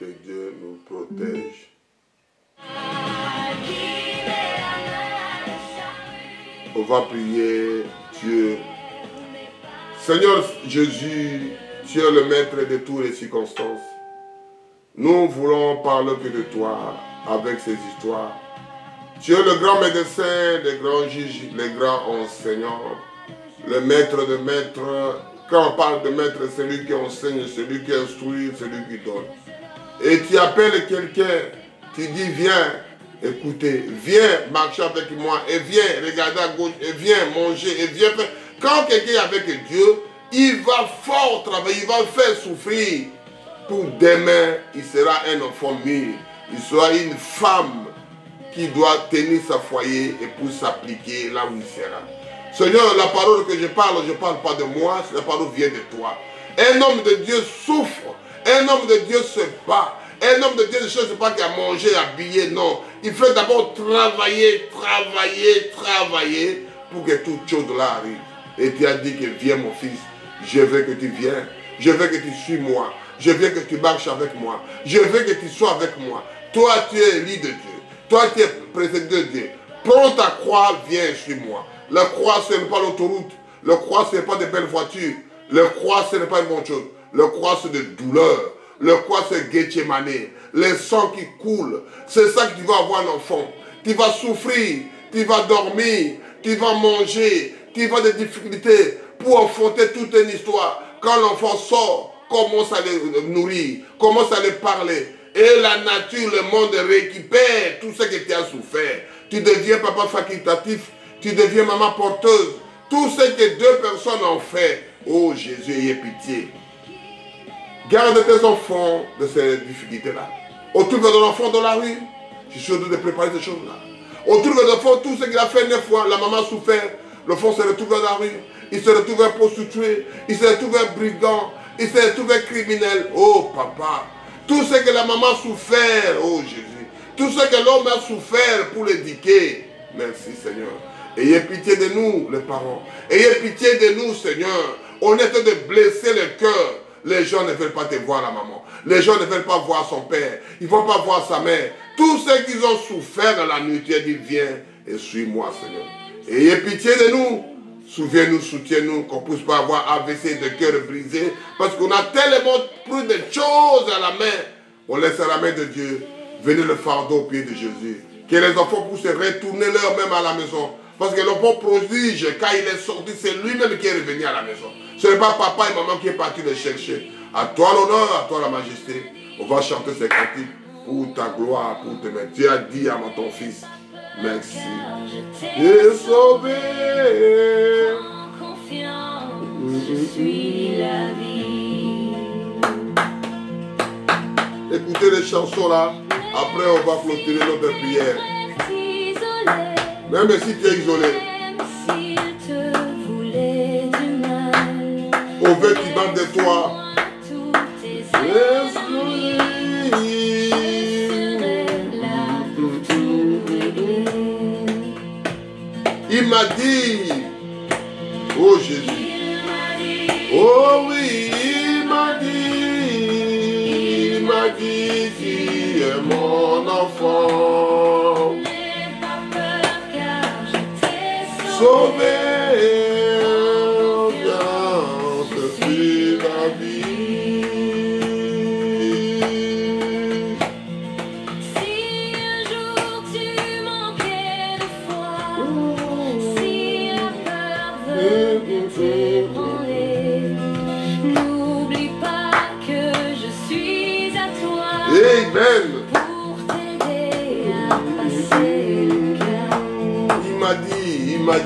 que Dieu nous protège. On va prier Dieu. Seigneur Jésus, tu es le maître de toutes les circonstances. Nous voulons parler que de toi avec ces histoires. Tu es le grand médecin, le grand juge, le grand enseignant. Le maître de maître, quand on parle de maître, c'est lui qui enseigne, c'est lui qui instruit, c'est lui qui donne. Et tu appelles quelqu'un, tu dis viens, écoutez, viens marcher avec moi, et viens regarder à gauche, et viens manger, et viens faire. Quand quelqu'un est avec Dieu, il va fort travailler, il va faire souffrir. Pour demain, il sera un enfant mûr, il sera une femme qui doit tenir sa foyer et pour s'appliquer là où il sera. Seigneur, la parole que je parle pas de moi, la parole vient de toi. Un homme de Dieu souffre, un homme de Dieu se bat, un homme de Dieu ne cherche pas qu'à manger, à habiller, non. Il fait d'abord travailler pour que toute chose là arrive. Et tu as dit que viens mon fils, je veux que tu viennes, je veux que tu suives moi, je veux que tu marches avec moi, je veux que tu sois avec moi. Toi tu es l'île de Dieu, toi tu es précédé de Dieu. Prends ta croix, viens, suis-moi. La croix, ce n'est pas l'autoroute. La croix, ce n'est pas de belles voitures. La croix, ce n'est pas une bonne chose. La croix, c'est de douleur. La croix, c'est Gethsemane. Les sangs qui coulent. C'est ça que tu vas avoir un enfant. Tu vas souffrir. Tu vas dormir. Tu vas manger. Tu vas des difficultés pour affronter toute une histoire. Quand l'enfant sort, commence à les nourrir. Commence à les parler. Et la nature, le monde récupère tout ce que tu as souffert. Tu deviens papa facultatif. Tu deviens maman porteuse. Tout ce que deux personnes ont fait. Oh Jésus, ayez pitié. Garde tes enfants de ces difficultés-là. Autour de l'enfant dans la rue, je suis en train de préparer ces choses-là. Autour de l'enfant, tout ce qu'il a fait 9 fois, la maman a souffert. L'enfant se retrouve dans la rue. Il se retrouve prostitué. Il se retrouve brigand. Il se retrouve criminel. Oh papa. Tout ce que la maman a souffert. Oh Jésus. Tout ce que l'homme a souffert pour l'éduquer. Merci Seigneur. Ayez pitié de nous, les parents. Ayez pitié de nous, Seigneur. On est en train de blesser le cœur. Les gens ne veulent pas te voir, la maman. Les gens ne veulent pas voir son père. Ils ne veulent pas voir sa mère. Tous ceux qui ont souffert la nuit, tu as dit, viens et suis-moi, Seigneur. Ayez pitié de nous. Souviens-nous, soutiens-nous, qu'on ne puisse pas avoir AVC de cœur brisé. Parce qu'on a tellement pris de choses à la main. On laisse à la main de Dieu. Venez le fardeau au pied de Jésus. Que les enfants puissent retourner leur-même à la maison. Parce que l'enfant prodige, quand il est sorti, c'est lui-même qui est revenu à la maison. Ce n'est pas papa et maman qui est parti le chercher. À toi l'honneur, à toi la majesté. On va chanter ces cantiques. pour ta gloire, pour te mettre. Tu as dit à ton fils, merci. Et sauvé. En confiance, je suis la vie. Écoutez les chansons là. Après, on va clôturer notre prière. Même si tu es isolé. Même s'il te voulait du mal. Au vêtement de toi. Tous tes il m'a dit, oh Jésus, oh oui, il m'a dit, tu es mon enfant, n'aie pas peur car je t'ai sauvé, viens, je suis la vie. Si un jour tu manquais de foi, si la peur veut t'ébranler, n'oublie pas que je suis à toi. Amen. Pour t'aider à passer le cap. Il m'a dit, Il m'a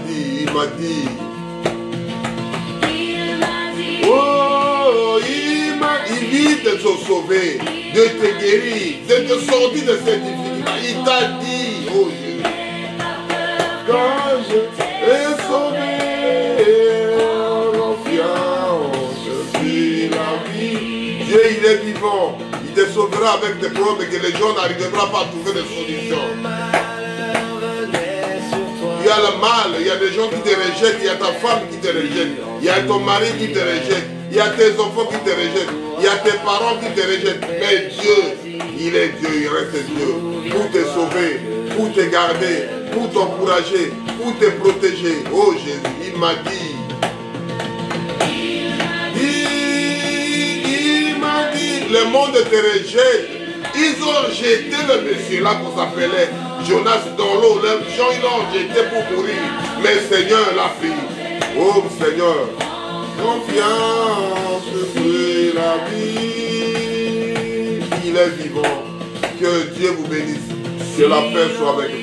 dit, oh, il vit de te sauver, de te guérir, de te sortir de cette difficulté. Il t'a dit, oh Jésus, quand je t'ai sauvé, en confiance, je suis la vie. Dieu, il est vivant. Il te sauvera avec des problèmes que les gens n'arriveront pas à trouver des solutions. Il y a le mal, il y a des gens qui te rejettent, il y a ta femme qui te rejette, il y a ton mari qui te rejette, il y a tes enfants qui te rejettent, il y a tes parents qui te rejettent. Mais Dieu, il est Dieu, il reste Dieu. Pour te sauver, pour te garder, pour t'encourager, pour te protéger. Oh Jésus, il m'a dit. Il m'a dit, le monde te rejette. Ils ont jeté le monsieur là qu'on s'appelait Jonas dans l'eau. Les gens, ils l'ont jeté pour mourir. Mais Seigneur l'a pris. Oh Seigneur, confiance, je suis la vie. Il est vivant. Que Dieu vous bénisse. Que la paix soit avec vous.